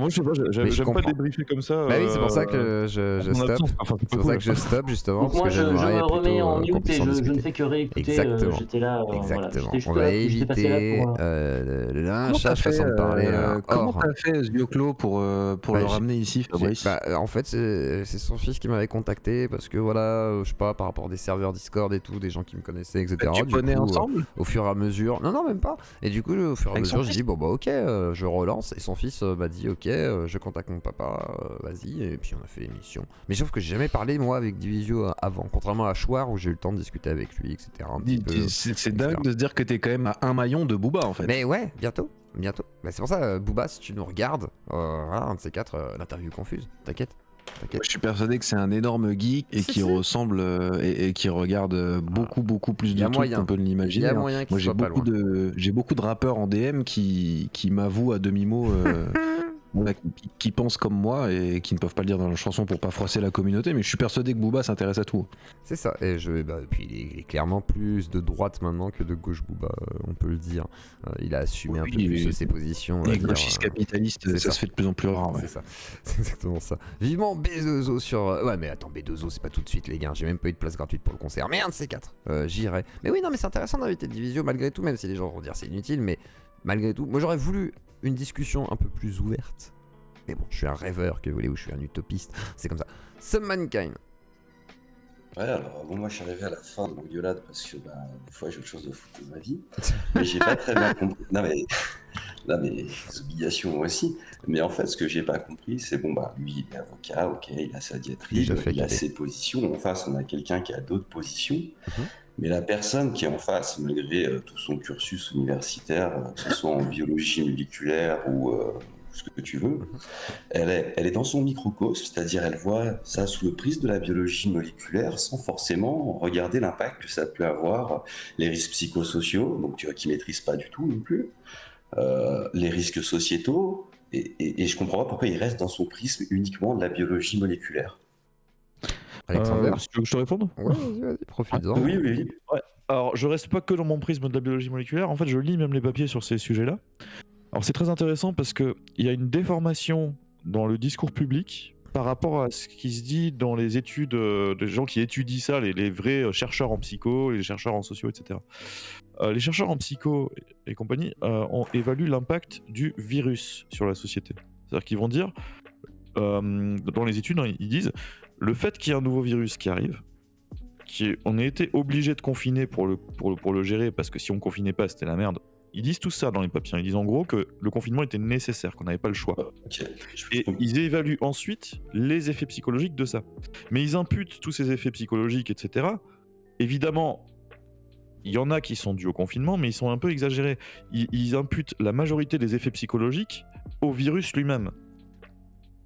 je sais pas, j'aime pas débriefer comme ça. Bah oui, c'est pour ça que je stoppe. C'est pour ça que je stoppe, justement. Donc moi, je me remets en mute et je ne fais que réécouter. J'étais là. Exactement. On va éviter le lynchage, façon de parler. Comment t'as fait, Zioclo, pour le ramener ici, Fabrice? En fait, c'est son fils qui m'avait contacté. Parce que voilà, je sais pas, par rapport à des serveurs Discord et tout, des gens qui me connaissaient, etc. Tu connais ensemble au fur et à mesure. Non, même pas. Et du coup, au fur et à mesure, j'ai dit, bon bah ok, je relance. Et son fils m'a dit, ok, je contacte mon papa, vas-y. Et puis on a fait l'émission. Mais sauf que j'ai jamais parlé, moi, avec Divisio avant. Contrairement à Chouard, où j'ai eu le temps de discuter avec lui, etc. C'est dingue de se dire que t'es quand même à un maillon de Booba, en fait. Mais ouais, bientôt. Mais c'est pour ça, Booba, si tu nous regardes, voilà, un de ces quatre, l'interview confuse, t'inquiète. Moi, je suis persuadé que c'est un énorme geek et qui ressemble et qui regarde beaucoup plus de trucs qu'on peut l'imaginer. Il y a moyen qu'il soit pas loin. J'ai beaucoup de rappeurs en DM qui m'avouent à demi-mot qui pensent comme moi et qui ne peuvent pas le dire dans la chanson pour pas froisser la communauté, mais je suis persuadé que Booba s'intéresse à tout. C'est ça, et puis il est clairement plus de droite maintenant que de gauche, Booba, on peut le dire. Il a assumé un peu plus ses positions. Les gauchistes capitalistes, ça se fait de plus en plus rare. Ouais. C'est ça, c'est exactement ça. Vivement B2O sur... Ouais mais attends, B2O c'est pas tout de suite les gars, j'ai même pas eu de place gratuite pour le concert, mais un de ces quatre, j'irai. Mais oui, non mais c'est intéressant d'inviter Divisio malgré tout, même si les gens vont dire c'est inutile, mais malgré tout, moi j'aurais voulu une discussion un peu plus ouverte. Mais bon, je suis un rêveur, que voulez-vous, je suis un utopiste, c'est comme ça. Some Mankind. Ouais, alors bon, moi je suis arrivé à la fin de l'engueulade parce que des fois j'ai autre chose de foutre de ma vie. Mais j'ai pas très bien compris. Non Là, mais les obligations aussi. Mais en fait, ce que j'ai pas compris, c'est bon, bah, lui, il est avocat, ok, il a sa diatribe, il a ses positions. En face, on a quelqu'un qui a d'autres positions. Mais la personne qui est en face, malgré tout son cursus universitaire, que ce soit en biologie moléculaire ou ce que tu veux, elle est dans son microcosme, c'est-à-dire elle voit ça sous le prisme de la biologie moléculaire sans forcément regarder l'impact que ça peut avoir, les risques psychosociaux, donc tu vois, qui ne maîtrise pas du tout non plus, les risques sociétaux, et je comprends pas pourquoi il reste dans son prisme uniquement de la biologie moléculaire. Alexander, tu veux que je te réponde? Ouais, vas-y, profite-en. Oui. Ouais. Alors, je reste pas que dans mon prisme de la biologie moléculaire. En fait, je lis même les papiers sur ces sujets-là. Alors, c'est très intéressant parce qu'il y a une déformation dans le discours public par rapport à ce qui se dit dans les études des gens qui étudient ça, les vrais chercheurs en psycho, les chercheurs en socio, etc. Les chercheurs en psycho et compagnie évaluent l'impact du virus sur la société. C'est-à-dire qu'ils vont dire, dans les études, ils disent, le fait qu'il y ait un nouveau virus qui arrive, on a été obligé de confiner pour le gérer, parce que si on confinait pas, c'était la merde. Ils disent tout ça dans les papiers. Ils disent en gros que le confinement était nécessaire, qu'on n'avait pas le choix. Okay. Et ils évaluent ensuite les effets psychologiques de ça. Mais ils imputent tous ces effets psychologiques, etc. Évidemment, il y en a qui sont dus au confinement, mais ils sont un peu exagérés. Ils imputent la majorité des effets psychologiques au virus lui-même.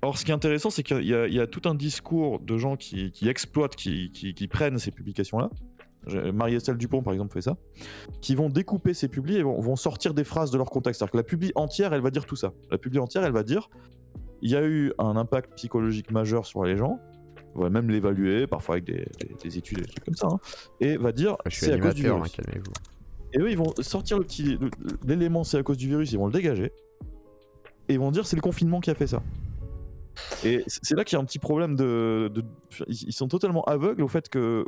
Or, ce qui est intéressant, c'est qu'il y a tout un discours de gens qui exploitent, qui prennent ces publications-là. Marie-Estelle Dupont, par exemple, fait ça. Qui vont découper ces publis et vont sortir des phrases de leur contexte. C'est-à-dire que la publi entière, elle va dire tout ça. La publi entière, elle va dire il y a eu un impact psychologique majeur sur les gens. On va même l'évaluer, parfois avec des études et des trucs comme ça. Et va dire c'est à cause du virus. Calmez-vous. Et eux, ils vont sortir l'élément c'est à cause du virus, ils vont le dégager. Et ils vont dire c'est le confinement qui a fait ça. Et c'est là qu'il y a un petit problème ils sont totalement aveugles au fait que,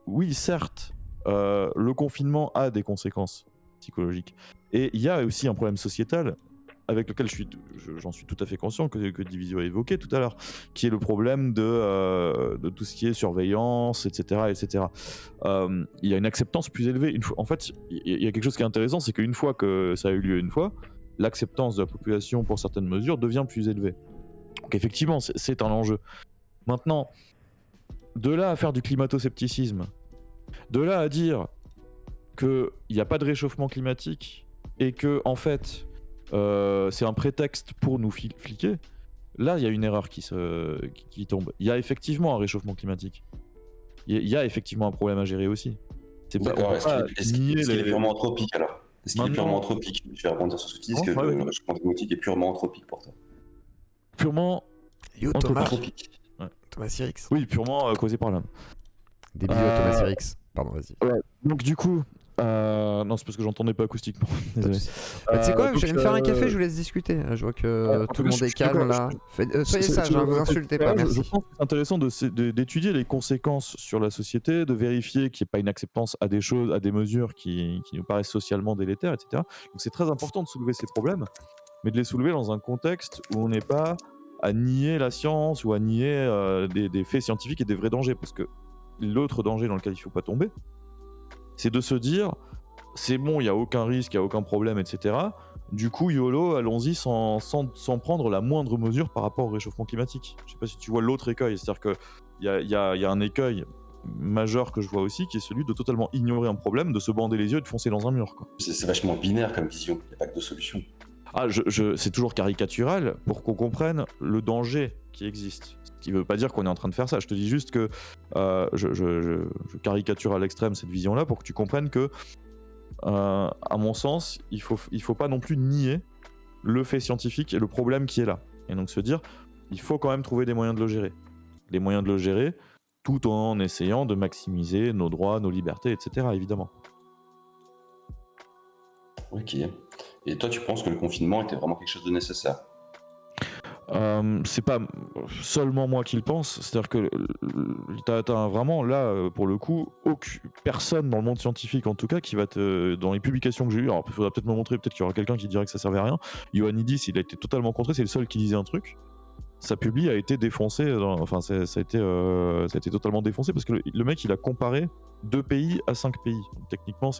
oui, certes, le confinement a des conséquences psychologiques. Et il y a aussi un problème sociétal avec lequel j'en suis tout à fait conscient, que Divisio a évoqué tout à l'heure, qui est le problème de tout ce qui est surveillance, etc. etc. Il y a une acceptance plus élevée. En fait, il y a quelque chose qui est intéressant, c'est qu'une fois que ça a eu lieu une fois, l'acceptance de la population pour certaines mesures devient plus élevée. Donc effectivement, c'est un enjeu. Maintenant, de là à faire du climato-scepticisme, de là à dire qu'il n'y a pas de réchauffement climatique et que, en fait, c'est un prétexte pour nous fliquer, là, il y a une erreur qui tombe. Il y a effectivement un réchauffement climatique. Il y a effectivement un problème à gérer aussi. D'accord, est-ce qu'il est purement anthropique alors? Est-ce qu'il est purement anthropique? Je vais rebondir sur ce que tu dis, est-ce que le réchauffement climatique est purement anthropique pour toi? Purement anthropique. Ouais. Thomas Sirix. Oui, purement causé par l'homme. Des bisous à Thomas Sirix. Pardon, vas-y. Ouais. Donc du coup, non, c'est parce que j'entendais pas acoustiquement. Désolé. Tu sais quoi, je vais me faire un café, je vous laisse discuter. Je vois que tout le monde est calme là. Soyez sage, vous insultez pas, merci. Je pense que c'est intéressant d'étudier les conséquences sur la société, de vérifier qu'il n'y ait pas une acceptance à des choses, à des mesures qui nous paraissent socialement délétères, etc. Donc c'est très important de soulever ces problèmes, mais de les soulever dans un contexte où on n'est pas à nier la science ou à nier des faits scientifiques et des vrais dangers, parce que l'autre danger dans lequel il ne faut pas tomber, c'est de se dire c'est bon, il n'y a aucun risque, il n'y a aucun problème, etc. Du coup, YOLO, allons-y sans prendre la moindre mesure par rapport au réchauffement climatique. Je ne sais pas si tu vois l'autre écueil, c'est-à-dire qu'il y a un écueil majeur que je vois aussi, qui est celui de totalement ignorer un problème, de se bander les yeux et de foncer dans un mur, quoi. C'est vachement binaire comme vision, il n'y a pas que de solution. Ah, c'est toujours caricatural pour qu'on comprenne le danger qui existe. Ce qui ne veut pas dire qu'on est en train de faire ça. Je te dis juste que je caricature à l'extrême cette vision-là pour que tu comprennes que, à mon sens, il faut pas non plus nier le fait scientifique et le problème qui est là. Et donc se dire, il faut quand même trouver des moyens de le gérer. Les moyens de le gérer tout en essayant de maximiser nos droits, nos libertés, etc. évidemment. Ok. Et toi, tu penses que le confinement était vraiment quelque chose de nécessaire? C'est pas seulement moi qui le pense, c'est-à-dire que t'as vraiment là, pour le coup, aucune personne dans le monde scientifique en tout cas qui va dans les publications que j'ai eues, alors il faudra peut-être me montrer, peut-être qu'il y aura quelqu'un qui dirait que ça servait à rien. Ioannidis, il a été totalement contré, c'est le seul qui disait un truc. Sa publi a été défoncée, ça a été totalement défoncé parce que le mec il a comparé 2 pays à 5 pays. Donc, techniquement,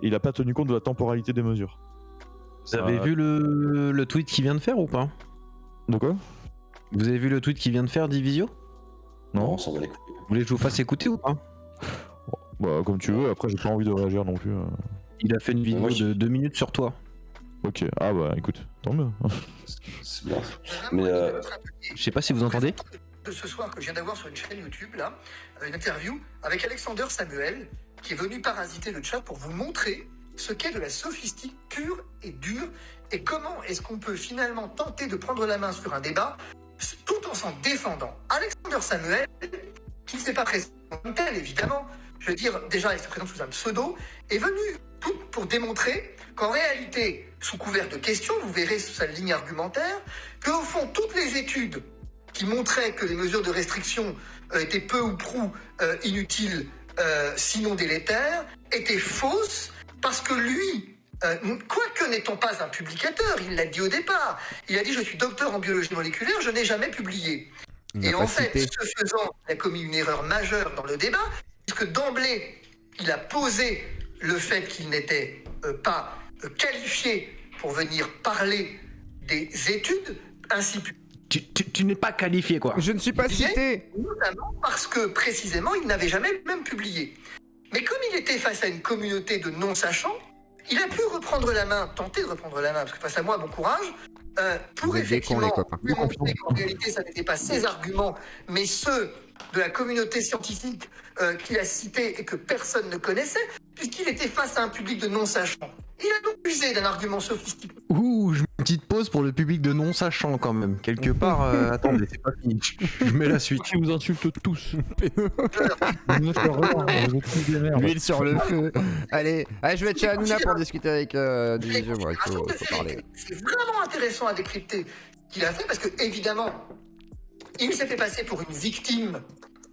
il a pas tenu compte de la temporalité des mesures. Vous avez vu le tweet qu'il vient de faire ou pas? De quoi? Vous avez vu le tweet qu'il vient de faire, Divisio? Non, on s'en va les couper. Vous voulez que je vous fasse écouter ou pas? Bah, comme tu veux, après, j'ai pas envie de réagir non plus. Il a fait une vidéo de 2 minutes sur toi. Ok, ah bah écoute, tant mieux. C'est bien. Mais Je sais pas si vous entendez. De ce soir que je viens d'avoir sur une chaîne YouTube, là, une interview avec Alexander Samuel, qui est venu parasiter le chat pour vous montrer ce qu'est de la sophistique pure et dure, et comment est-ce qu'on peut finalement tenter de prendre la main sur un débat tout en s'en défendant. Alexander Samuel, qui ne s'est pas présenté comme tel, évidemment, je veux dire, déjà, il se présente sous un pseudo, est venu tout pour démontrer qu'en réalité, sous couvert de questions, vous verrez sous sa ligne argumentaire, qu'au fond, toutes les études qui montraient que les mesures de restriction étaient peu ou prou inutiles, sinon délétères, étaient fausses, parce que lui, quoique n'étant pas un publicateur, il l'a dit au départ, il a dit « je suis docteur en biologie moléculaire, je n'ai jamais publié ». Et en fait, ce faisant, il a commis une erreur majeure dans le débat, puisque d'emblée, il a posé le fait qu'il n'était pas qualifié pour venir parler des études ainsi publiées. Tu n'es pas qualifié, quoi. Je ne suis pas cité. Notamment parce que, précisément, il n'avait jamais même publié. Mais comme il était face à une communauté de non-sachants, il a pu reprendre la main, tenter de reprendre la main, parce que face à moi, bon courage, pour effectivement lui montrer qu'en réalité, ça n'était pas ses arguments, mais ceux de la communauté scientifique qu'il a cités et que personne ne connaissait, puisqu'il était face à un public de non-sachants. Il a donc usé d'un argument sophistiqué. Ouh, je mets une petite pause pour le public de non-sachants quand même. Quelque part, attendez, c'est pas fini. Je mets la suite. Qui vous insulte tous. L'huile sur le feu. Allez, je vais être chez Hanouna pour discuter avec Divisio. Moi, il faut parler. C'est vraiment intéressant à décrypter ce qu'il a fait, parce que, évidemment, il s'est fait passer pour une victime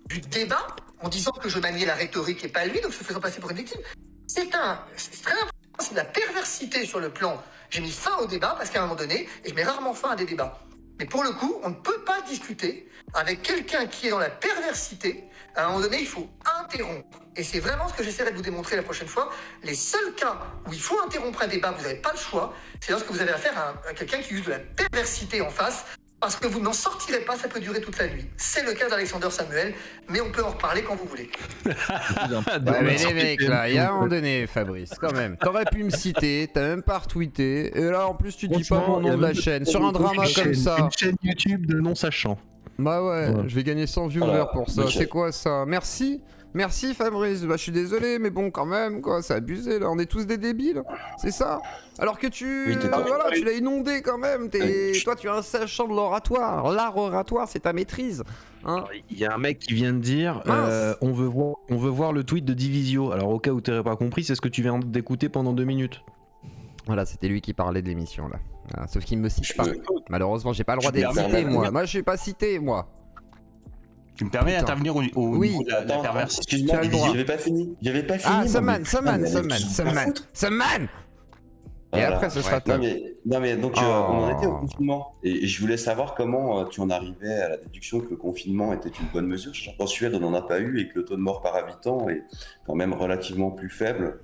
du débat, en disant que je maniais la rhétorique et pas lui, donc se faisant passer pour une victime. C'est très important, c'est de la perversité sur le plan. J'ai mis fin au débat parce qu'à un moment donné, et je mets rarement fin à des débats. Mais pour le coup, on ne peut pas discuter avec quelqu'un qui est dans la perversité. À un moment donné, il faut interrompre. Et c'est vraiment ce que j'essaierai de vous démontrer la prochaine fois. Les seuls cas où il faut interrompre un débat, vous n'avez pas le choix, c'est lorsque vous avez affaire à quelqu'un qui use de la perversité en face. Parce que vous n'en sortirez pas, ça peut durer toute la nuit. C'est le cas d'Alexander Samuel, mais on peut en reparler quand vous voulez. Mais les mecs, là, il y a un moment donné, Fabrice, quand même. T'aurais pu me citer, t'as même pas retweeté, et là, en plus, tu dis pas mon nom de la chaîne. Sur un drama comme ça. Une chaîne YouTube de non-sachants. Bah ouais, je vais gagner 100 viewers pour ça. C'est quoi ça? Merci Fabrice, bah je suis désolé, mais bon quand même, quoi, c'est abusé là, on est tous des débiles, c'est ça? Alors que tu l'as inondé quand même, toi tu es un sachant de l'oratoire, l'art oratoire c'est ta maîtrise. Hein? Il y a un mec qui vient de dire, on veut voir le tweet de Divisio, alors au cas où t'aurais pas compris, c'est ce que tu viens d'écouter pendant 2 minutes. Voilà, c'était lui qui parlait de l'émission là, sauf qu'il me cite pas, malheureusement j'ai pas le droit d'être cité moi je suis pas cité moi. Tu me permets d'intervenir au niveau de la perversité. Excuse-moi, j'avais pas fini. Ah, Saman. Et après, ce sera top. Non, mais donc, on en était au confinement. Et je voulais savoir comment tu en arrivais à la déduction que le confinement était une bonne mesure. En Suède, on n'en a pas eu et que le taux de mort par habitant est quand même relativement plus faible,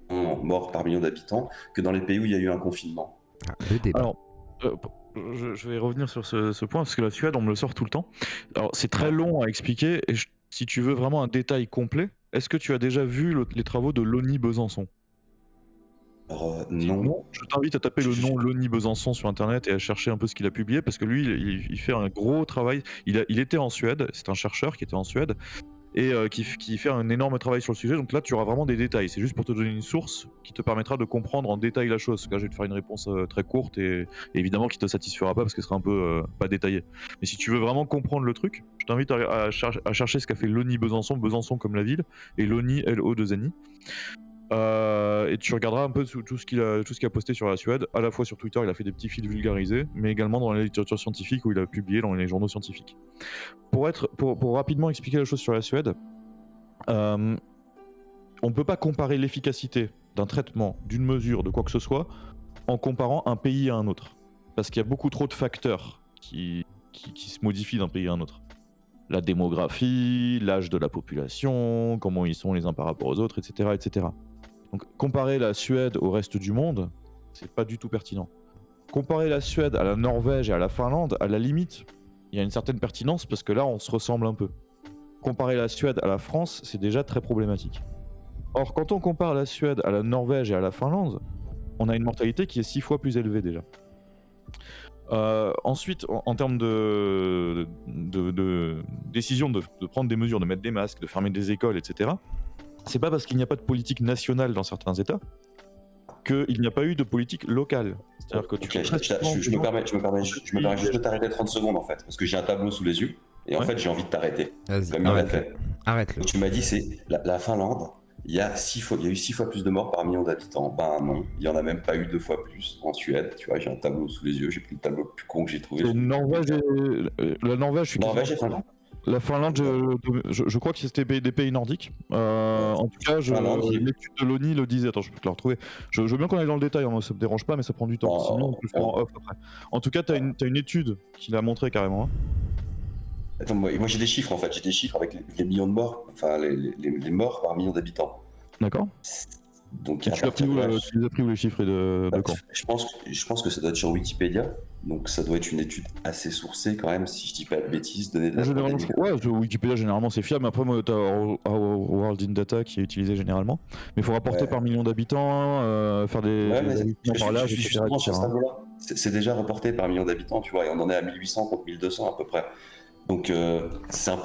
mort par million d'habitants, que dans les pays où il y a eu un confinement. Le débat. Alors, je vais revenir sur ce point parce que la Suède, on me le sort tout le temps. Alors, c'est très long à expliquer et si tu veux vraiment un détail complet, est-ce que tu as déjà vu les travaux de Lonnie Besançon? Alors, non. Je t'invite à taper le nom Lonnie Besançon sur internet et à chercher un peu ce qu'il a publié parce que lui, il fait un gros travail. Il était en Suède, c'est un chercheur qui était en Suède et qui fait un énorme travail sur le sujet. Donc là, tu auras vraiment des détails. C'est juste pour te donner une source qui te permettra de comprendre en détail la chose. Parce que là, je vais te faire une réponse très courte et évidemment qui te satisfera pas parce qu'elle sera un peu pas détaillée. Mais si tu veux vraiment comprendre le truc, je t'invite à chercher ce qu'a fait Lonnie Besançon, Besançon comme la ville, et Lonnie L-O-2-N-I. Et tu regarderas un peu tout ce qu'il a posté sur la Suède. À la fois sur Twitter, il a fait des petits fils vulgarisés, mais également dans la littérature scientifique où il a publié dans les journaux scientifiques. Pour rapidement expliquer la chose sur la Suède, on ne peut pas comparer l'efficacité d'un traitement, d'une mesure, de quoi que ce soit, en comparant un pays à un autre. Parce qu'il y a beaucoup trop de facteurs qui se modifient d'un pays à un autre. La démographie, l'âge de la population, comment ils sont les uns par rapport aux autres, etc. etc. Donc comparer la Suède au reste du monde, c'est pas du tout pertinent. Comparer la Suède à la Norvège et à la Finlande, à la limite, il y a une certaine pertinence parce que là, on se ressemble un peu. Comparer la Suède à la France, c'est déjà très problématique. Or, quand on compare la Suède à la Norvège et à la Finlande, on a une mortalité qui est 6 fois plus élevée déjà. Ensuite, en termes de décision de prendre des mesures, de mettre des masques, de fermer des écoles, etc., c'est pas parce qu'il n'y a pas de politique nationale dans certains États qu'il n'y a pas eu de politique locale. C'est-à-dire que je me permets juste de t'arrêter 30 secondes en fait, parce que j'ai un tableau sous les yeux, et en fait j'ai envie de t'arrêter. Vas-y, arrête-le. Tu m'as dit, c'est la Finlande, il y a eu 6 fois plus de morts par million d'habitants. Ben non, il n'y en a même pas eu 2 fois plus en Suède. Tu vois, j'ai un tableau sous les yeux, j'ai pris le tableau le plus con que j'ai trouvé. La Norvège, je suis Norvège et Finlande. La Finlande, je crois que c'était des pays nordiques. En tout cas, l'étude de l'ONI le disait. Attends, je peux te la retrouver. Je veux bien qu'on aille dans le détail, hein, ça me dérange pas, mais ça prend du temps. Sinon, on peut faire en off après. En tout cas, t'as une étude qui l'a montré carrément. Hein. Attends, moi j'ai des chiffres en fait. J'ai des chiffres avec les millions de morts, enfin les morts par million d'habitants. D'accord. Donc, tu les as pris où les chiffres et de quand? Je pense que ça doit être sur Wikipédia, donc ça doit être une étude assez sourcée quand même, si je dis pas de bêtises, donner de la pandémie. Ouais, sur Wikipédia généralement c'est fiable, mais après moi t'as World in Data qui est utilisé généralement, mais il faut rapporter par million d'habitants, faire des par l'âge, justement sur ce tableau-là. C'est déjà reporté par million d'habitants, tu vois, et on en est à 1800 contre 1200 à peu près. Donc c'est un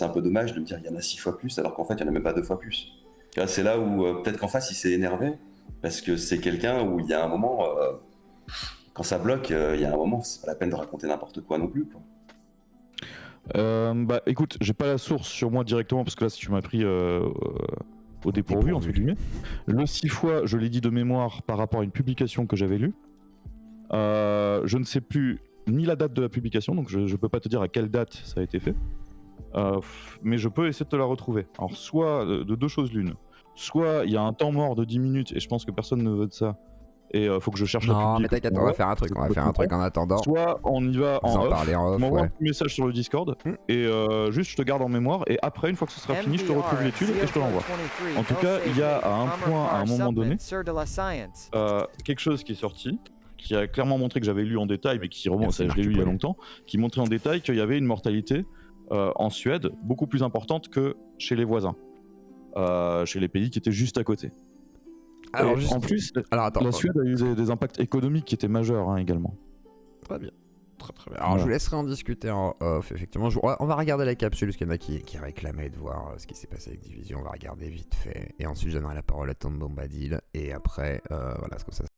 peu dommage de me dire il y en a 6 fois plus, alors qu'en fait il y en a même pas 2 fois plus. C'est là où peut-être qu'en face il s'est énervé parce que c'est quelqu'un où il y a un moment quand ça bloque, il y a un moment c'est pas la peine de raconter n'importe quoi non plus, quoi. Bah écoute, j'ai pas la source sur moi directement parce que là si tu m'as pris au dépourvu entre guillemets. Le 6 fois, je l'ai dit de mémoire par rapport à une publication que j'avais lue. Je ne sais plus ni la date de la publication, donc je peux pas te dire à quelle date ça a été fait. Mais je peux essayer de te la retrouver. Alors soit de deux choses l'une. Soit il y a un temps mort de 10 minutes et je pense que personne ne veut de ça. Et faut que je cherche la publication. Non mais t'inquiète, on va faire un truc en attendant. Soit on y va en off, tu m'envoie un petit message sur le Discord et juste je te garde en mémoire et après une fois que ce sera fini je te retrouve l'étude et je te l'envoie. En tout cas il y a à un point à un moment donné quelque chose qui est sorti qui a clairement montré que j'avais lu en détail mais qui remonte, je l'ai lu il y a longtemps, qui montrait en détail qu'il y avait une mortalité en Suède beaucoup plus importante que chez les voisins, chez les pays qui étaient juste à côté. Alors, en plus, la Suède a eu des impacts économiques qui étaient majeurs hein, également. Très bien. Très bien. Alors je vous laisserai en discuter en off, effectivement. On va regarder la capsule, parce qu'il y en a qui réclamaient de voir ce qui s'est passé avec Division. On va regarder vite fait. Et ensuite je donnerai la parole à Tom Bombadil. Et après, voilà ce que ça